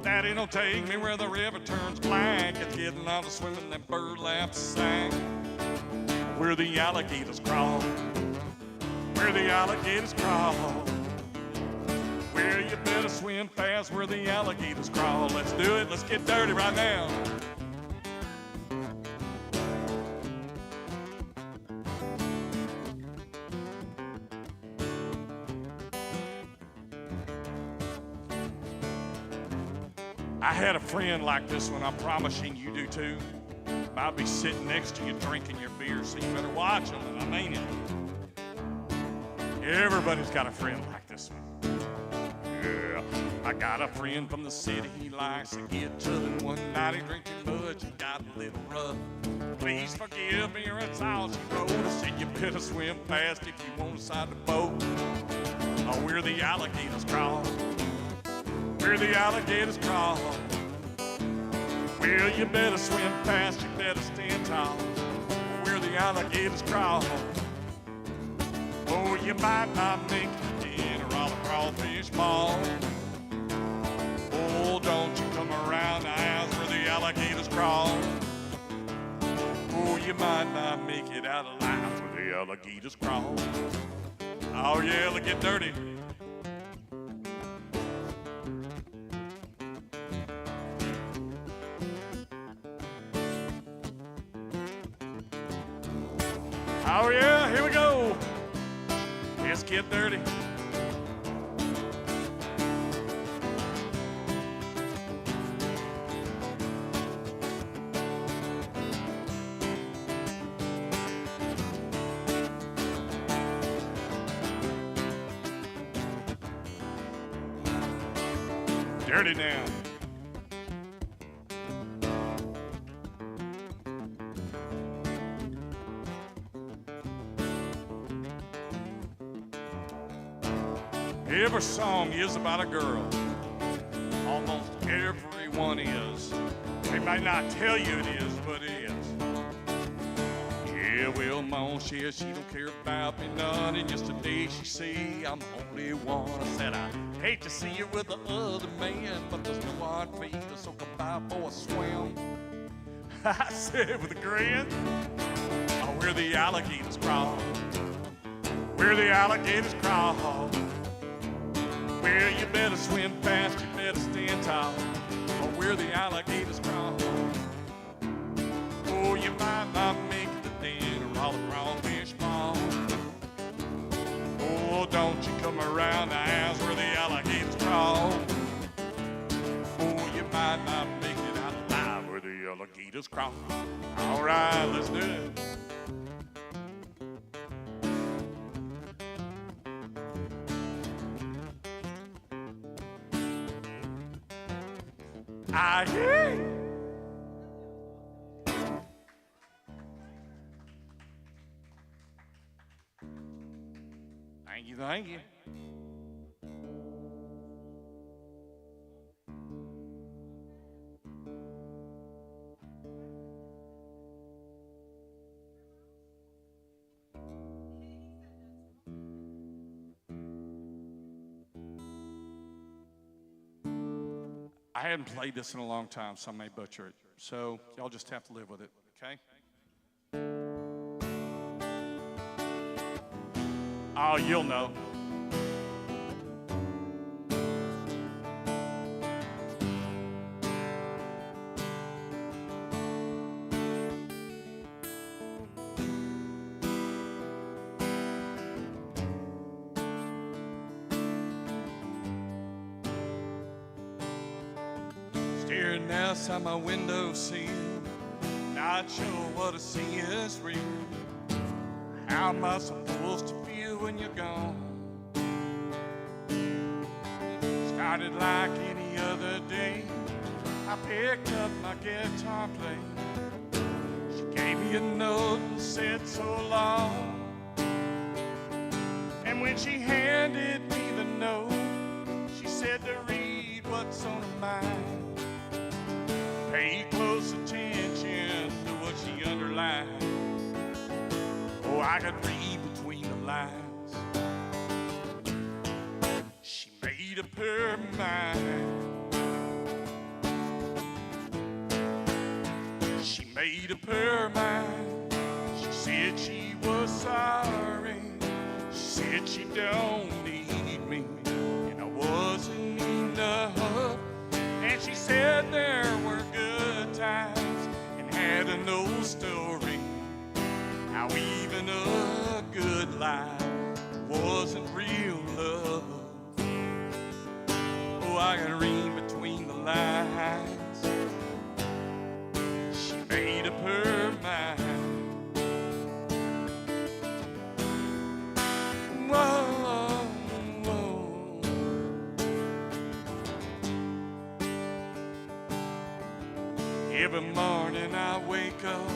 Daddy, don't take me where the river turns black. It's getting out of swimming that burlap sack. Where the alligators crawl. Where the alligators crawl. Where you better swim fast where the alligators crawl. Let's do it. Let's get dirty right now. I had a friend like this one. I'm promising you do too. I'll be sitting next to you drinking your beer, so you better watch them. I mean it. Everybody's got a friend like this one. Yeah, I got a friend from the city, he likes to get to it. One night he drinking much, he got a little rough. Please forgive me, or that's all she wrote. I said you better swim fast if you want to side the boat. Oh, where the alligators crawl. Where the alligators crawl. Well, you better swim fast, you better stand tall. Where the alligators crawl. Oh, you might not make dinner on a crawfish ball. Oh, don't you come around the house where the alligators crawl. Oh, you might not make it out alive where the alligators crawl. Oh, yeah, let's get dirty. Oh, yeah, here we go. Let's get dirty. Dirty now. Every song is about a girl. Almost every one is. They might not tell you it is, but it is. Yeah, well, Mom says she don't care about me none, and yesterday she say I'm the only one. I said I hate to see you with the other man, but there's no one for you, so come by for a swim. I said with a grin, oh, where the alligators crawl, where the alligators crawl. Well, you better swim fast, you better stand tall, or where the alligators crawl. Oh, you might not make it to dinner all the crawfish ball. Oh, don't you come around the house where the alligators crawl. Oh, you might not make it out alive where the alligators crawl. All right, let's do it. I hear you. Thank you, thank you. I hadn't played this in a long time, so I may butcher it. So y'all just have to live with it, okay? Oh, you'll know. Staring outside my window sill, not sure what I see is real. How am I supposed to feel when you're gone? Started like any other day. I picked up my guitar playing. She gave me a note and said so long. And when she handed me the note, she said to read what's on her mind. Pay close attention to what she underlined. Oh, I could read between the lines. She made up her mind. She made up her mind. She said she was sorry. She said she don't need me, and I wasn't enough. And she said there were good times and had an old story. How even a good life wasn't real love. Oh, I can read between the lines. She made up her mind. Whoa, whoa. Every morning I wake up,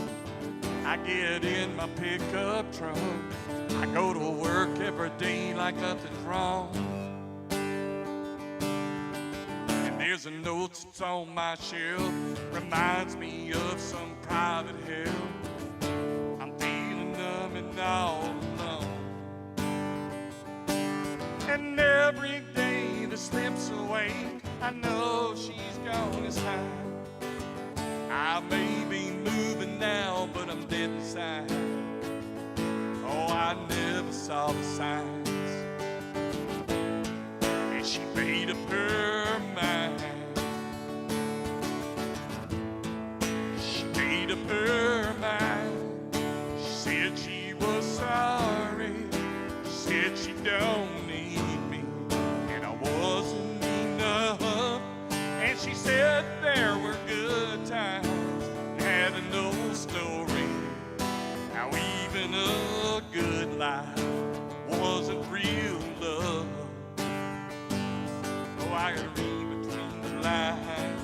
I get in my pickup truck. I go to work every day like nothing's wrong. And there's a note that's on my shelf, reminds me of some private hell. I'm feeling numb and all alone. And every day that slips away, I know she's gone this time. I may be moving now, but I'm dead inside. Oh, I never saw the signs. And she made up her mind. She made up her mind. She said she was sorry. She said she don't need me, and I wasn't enough. And she said there were good times, had an old story. How even a good life wasn't real love. Oh, I could read between the lines.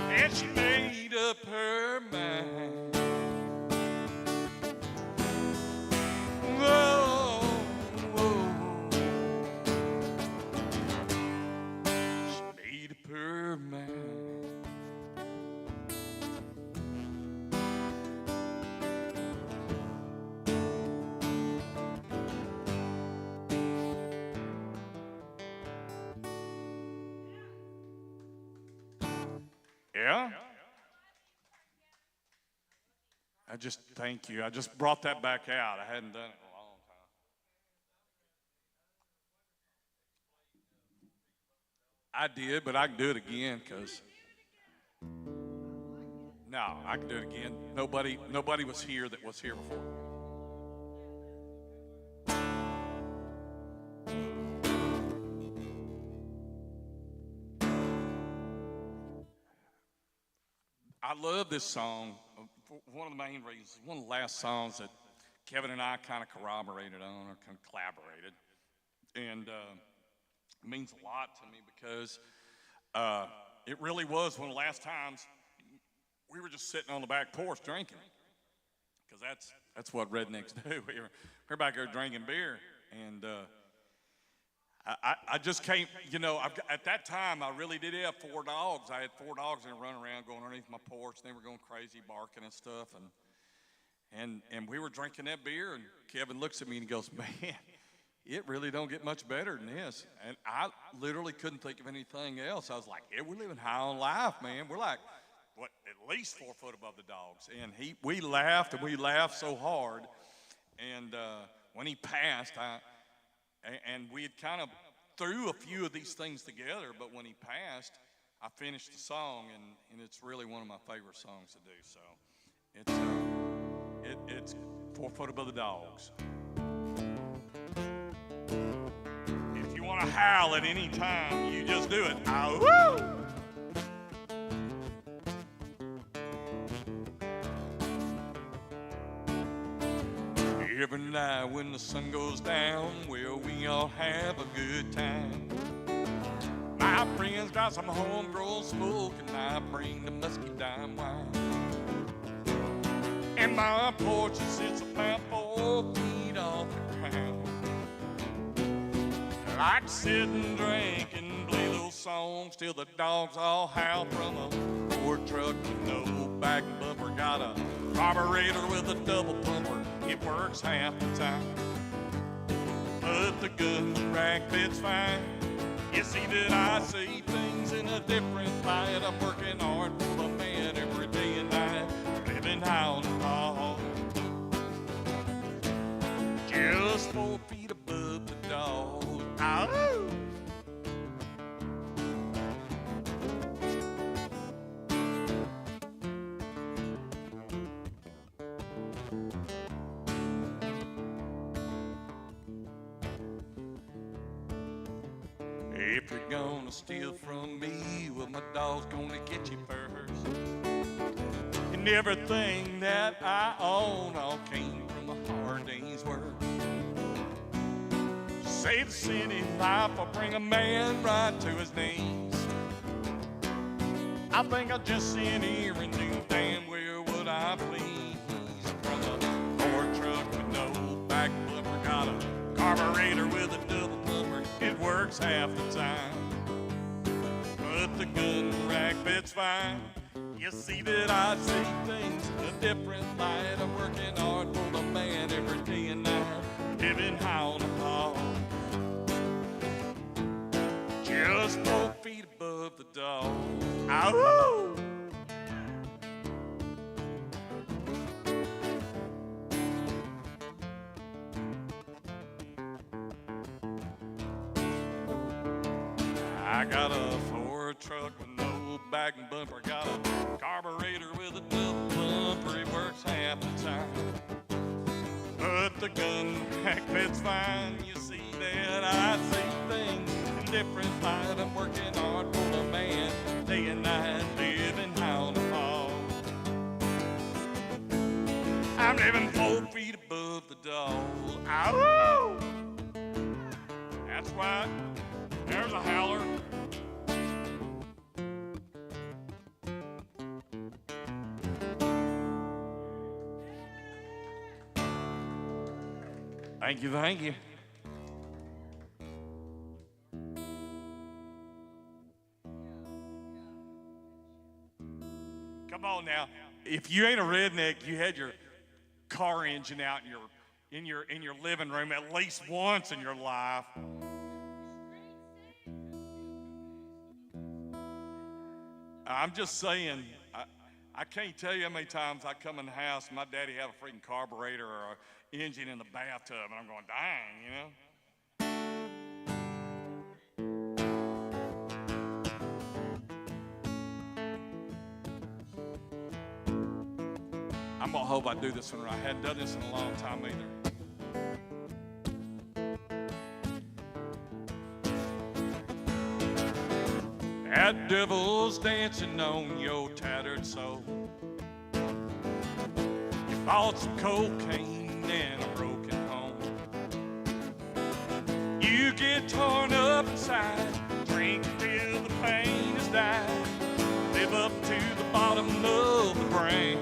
And she made up her mind. Whoa, whoa. She made up her mind. Yeah? I just thank you. I just brought that back out. I hadn't done it in a long time. I did, but I can do it again because no, I can do it again. Nobody was here that was here before. I love this song. One of the main reasons, one of the last songs that Kevin and I kind of corroborated on or kind of collaborated. And it means a lot to me because it really was one of the last times we were just sitting on the back porch drinking. Because that's what rednecks do. We're back there drinking beer. And I just can't, at that time, I really did have 4 dogs. I had 4 dogs that were running around going underneath my porch. They were going crazy, barking and stuff. And we were drinking that beer, and Kevin looks at me and he goes, man, it really don't get much better than this. And I literally couldn't think of anything else. I was like, yeah, we're living high on life, man. We're like, what, at least 4 foot above the dogs. And we laughed, and we laughed so hard. And when he passed, and we had kind of threw a few of these things together, but when he passed, I finished the song, and it's really one of my favorite songs to do. So it's 4 foot above the dogs. If you want to howl at any time, you just do it. Ow, woo! Every night when the sun goes down, well, we all have a good time. My friends got some homegrown smoke, and I bring the musky dime wine. And my porch sits about 4 feet off the ground. I can sit and drink and play those songs till the dogs all howl from a Ford truck with no back bumper. Got a carburetor with a double pumper. It works half the time, but the gun rack fits fine. You see that I see things in a different light. I'm working hard for the man every day and night, living high on the hog, just 4 feet above the dog. Ow! If you're gonna steal from me, well, my dog's gonna get you first. And everything that I own all came from a hard day's work. Save the city life, I'll bring a man right to his knees. I think I'll just sit here and do damn well what I please. From a Ford truck with no back bumper, got a carburetor with a double pumper. It works half the time, but the gun rack fits fine. You see that I see things in a different light. I'm working hard for the man every day and night, living high on the hog, just 4 feet above the dog. Ow! I got a Ford truck with no back and bumper. Got a carburetor with a double bumper. It works half the time. But the gun rack fits fine. You see that I see things in different light. I'm working hard for the man, day and night, living how to fall. I'm living 4 feet above the dog. Ow! That's right. There's a howler. Thank you, thank you. Come on now. If you ain't a redneck, you had your car engine out in your living room at least once in your life. I'm just saying, I can't tell you how many times I come in the house and my daddy have a freaking carburetor or an engine in the bathtub, and I'm going, dang, you know? I'm gonna hope I do this one right. I hadn't done this in a long time either. That devil's dancing on your tattered soul. You bought some cocaine and a broken home. You get torn up inside, drink till the pain has died. Live up to the bottom of the brain.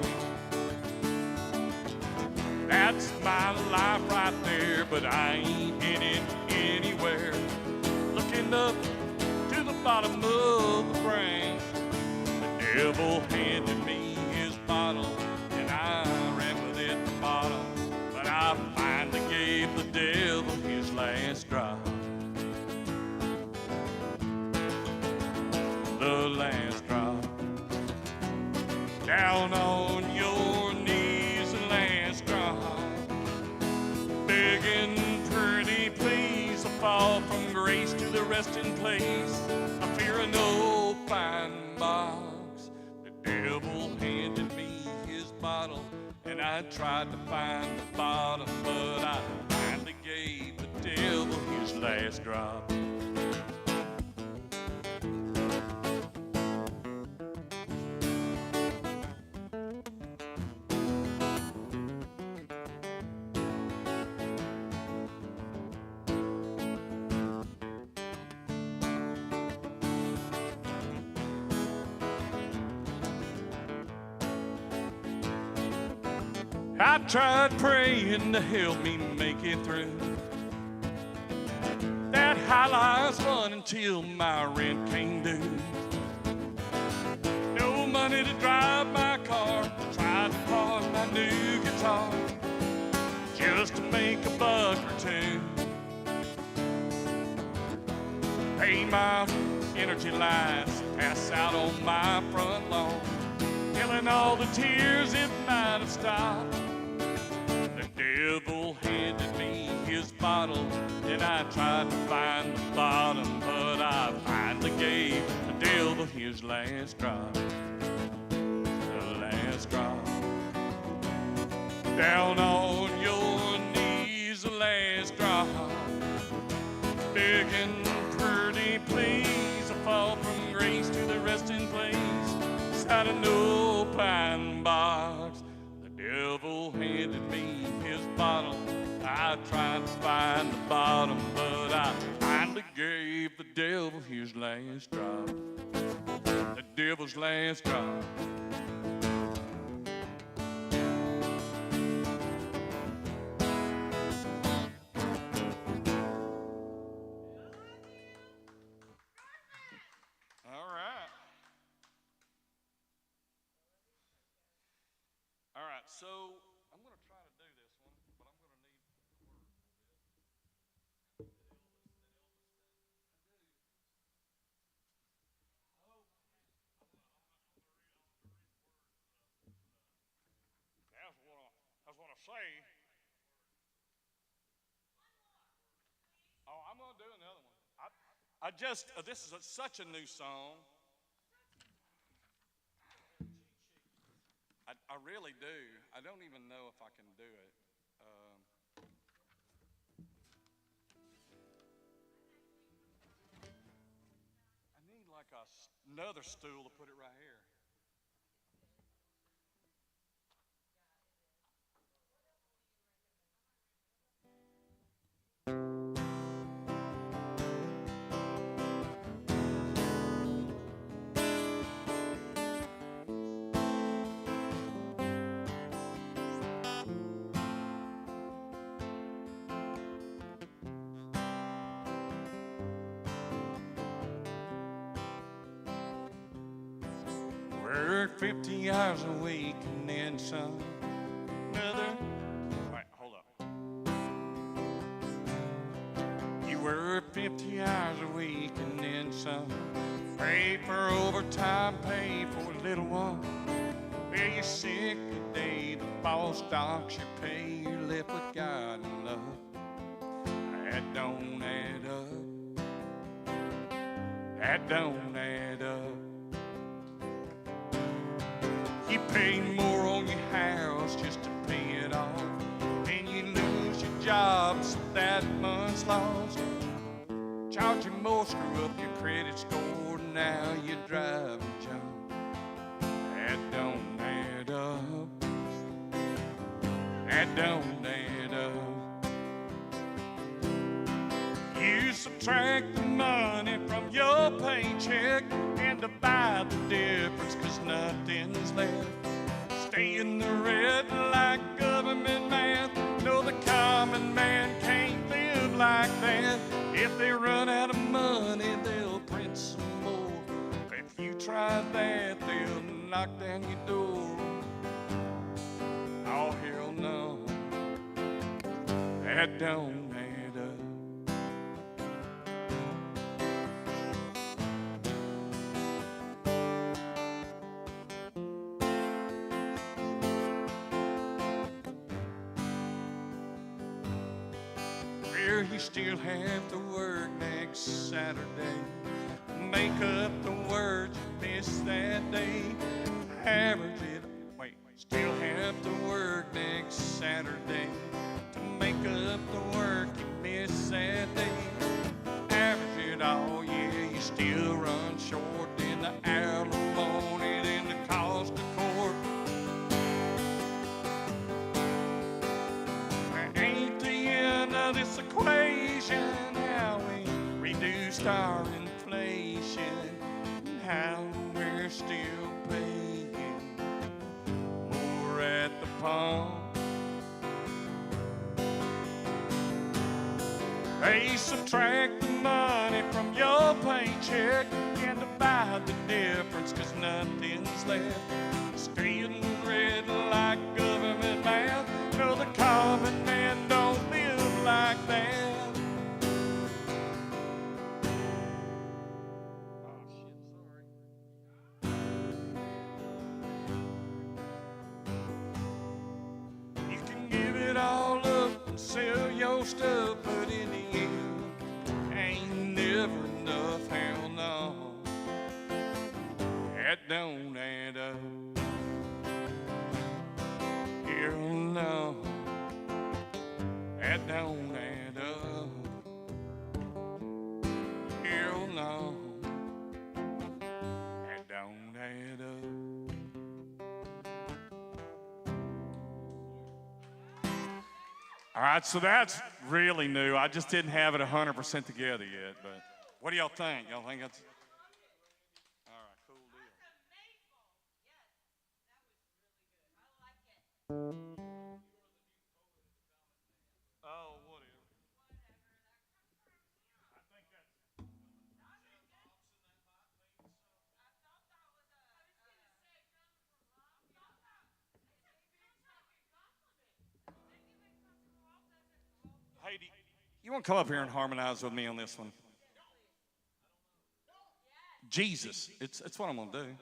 That's my life right there, but I ain't getting anywhere. Looking up to the bottom of the brain. The devil handed me his bottle, and I ran with it at the bottom. But I finally gave the devil his last drop. The last drop. Down on your knees, the last drop. Begging pretty please, I fall from grace to the resting place. I fear an old pine box. The devil handed me his bottle, and I tried to find the bottom, but I finally gave the devil his last drop. I tried praying to help me make it through that high life's fun until my rent came due. No money to drive my car, tried to pawn my new guitar just to make a buck or two. Pay my energy lights, pass out on my front lawn, killing all the tears it might have stopped. The devil handed me his bottle, and I tried to find the bottom, but I finally gave the devil his last drop. The last drop. Down on your knees, the last drop. Begging pretty please, I fall from grace to the resting place. Inside an old pine box, the devil handed me his bottle. I tried to find the bottom, but I finally gave the devil his last drop. The devil's last drop. So I'm going to try to do this one, but I'm going to need the word a little bit. say. Oh, I'm gonna do another one. I just this is such a new song. I really do. I don't even know if I can do it. Um, I need like another stool to put it right here. Work 50 hours a week and then some. Another. Wait, hold up. You work 50 hours a week and then some. Pay for overtime, pay for a little one. Well, you're sick today, the boss docks your pay. You're left with God and love. That don't add up. That don't add up. You pay more on your house just to pay it off. And you lose your job, so that month's lost. Charge you more, screw up your credit score. Now you're driving junk. That don't add up. That don't add up. You subtract the money from your paycheck and divide the difference, 'cause nothing's left. Stay in the red like government math. No, the common man can't live like that. If they run out of money, they'll print some more. If you try that, they'll knock down your door. Oh, hell no. That don't add up. You still have to work next Saturday. Make up the words you missed that day. Average it. Wait, still have to work next Saturday to make up the work you missed that day. Average it all, yeah, you still run short in the alimony and the cost of court. Ain't the end of this equation how we reduced our inflation, and how we're still paying more at the pump. They subtract the money from your paycheck and divide the difference, 'cause nothing's left. Stay in the red like government math. No, the common man don't live like that. Oh, shit, sorry. You can give it all up and sell your stuff, but in the end, ain't never enough, hell no. That don't add up. Hell no. That don't add up. Hell no. That don't add up. All right, so that's really new. I just didn't have it 100% together yet, but what do y'all think? Y'all think that's... All right, cool deal. Oh, whatever. I think that's... Hey, you want to come up here and harmonize with me on this one? Jesus. It's what I'm going to do.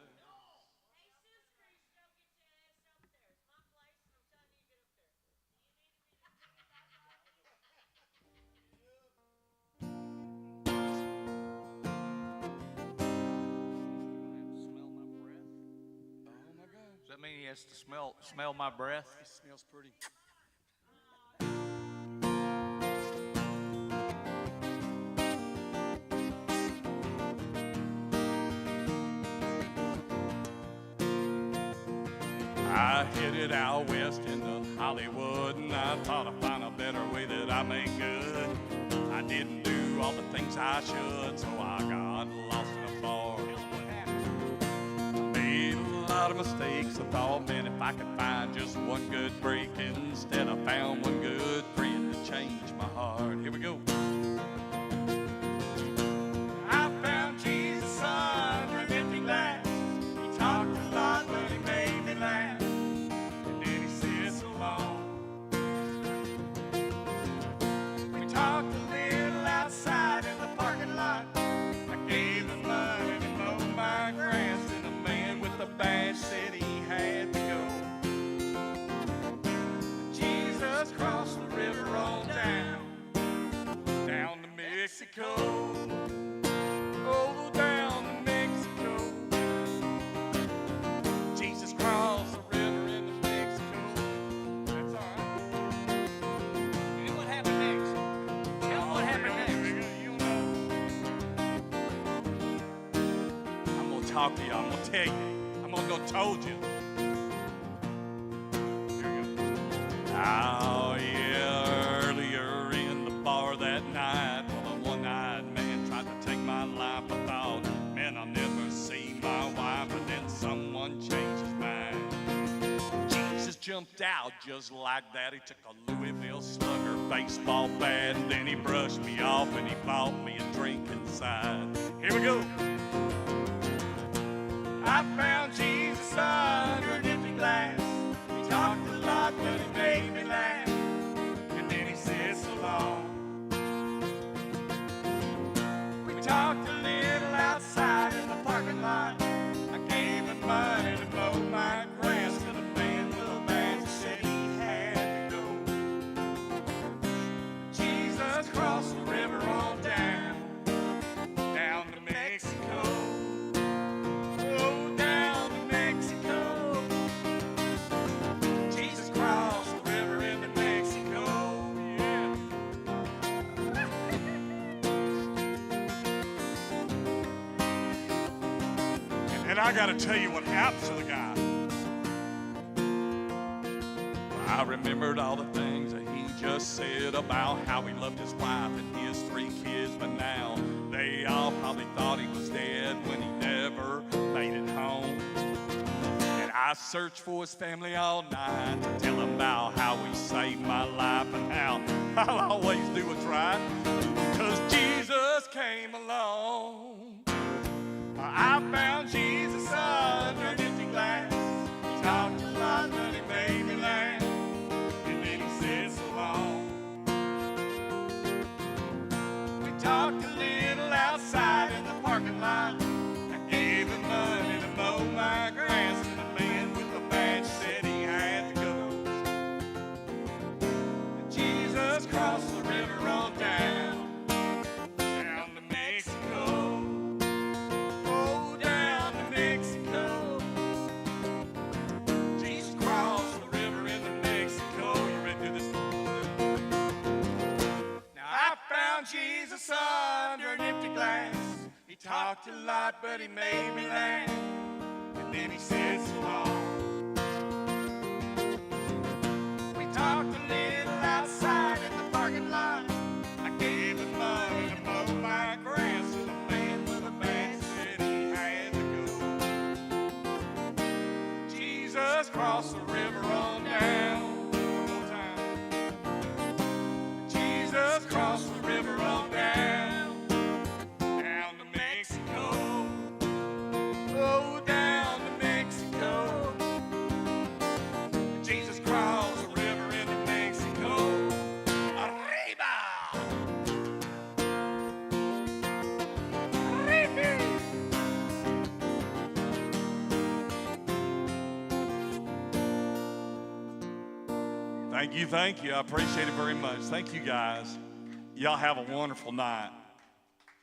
mean he has to smell my breath? It smells pretty. I headed out west into Hollywood, and I thought I'd find a better way that I make good. I didn't do all the things I should, so I got lost in a bar. Made a lot of mistakes. I thought, man, if I could find just one good break, instead I found one good friend to change my heart. Here we go. I found Jesus under an empty glass. He talked a lot, but he made me laugh. And then he said so long. We talked a little outside in the parking lot. I gave him money to mow my grass, and the man with the badge said he had to go. Jesus crossed the river on down to Mexico. Oh, down to Mexico. Jesus crossed the river into Mexico. That's all right. And then what happened next? Tell them what happened next. You know. I'm gonna talk to you. I'm gonna tell you. I'm gonna go told you. Here we go. Oh yeah, earlier in the bar that night, well, a one-eyed man tried to take my life. I thought, man, I'll never see my wife, but then someone changed his mind. Jesus jumped out just like that. He took a Louisville Slugger baseball bat, and then he brushed me off and he bought me a drink inside. Here we go. I found Jesus under an empty glass. He talked a lot, but he made me laugh. And then he said so long. We talked a little outside in the parking lot. I gave him money to mow my grass, and the man with a badge said he had to go. Jesus crossed the river on down to Mexico. Oh, down to Mexico. Jesus crossed the river into Mexico. Yeah. And I got to tell you what happened to the guy. I remembered all the things that he just said about how he loved his wife and his 3 kids, but now they all probably thought he was dead when he never made it home. And I searched for his family all night to tell him about how he saved my life and how I'll always do what's right, 'cause Jesus came along. I found Jesus under an empty glass. He talked a lot, but he made me laugh. And then he said so long. We talked a little outside in the parking lot. I gave him money to mow my grass, and the man with the badge said he had to go. And Jesus crossed the river on down to Mexico. Oh, down to Mexico. Jesus crossed the river into Mexico. You ready to do this? Now I found Jesus under an empty glass. He talked a lot, but he made me laugh. And then he said so long. We talked a little outside in the parking lot. I gave him money to mow my grass, and the man with a badge said he had to go. Jesus crossed the river on down. One more time. Jesus crossed the river on down to Mexico. Oh, down to Mexico. Jesus crossed the river into Mexico. Arriba! Arriba! Thank you. I appreciate it very much. Thank you, guys. Y'all have a wonderful night.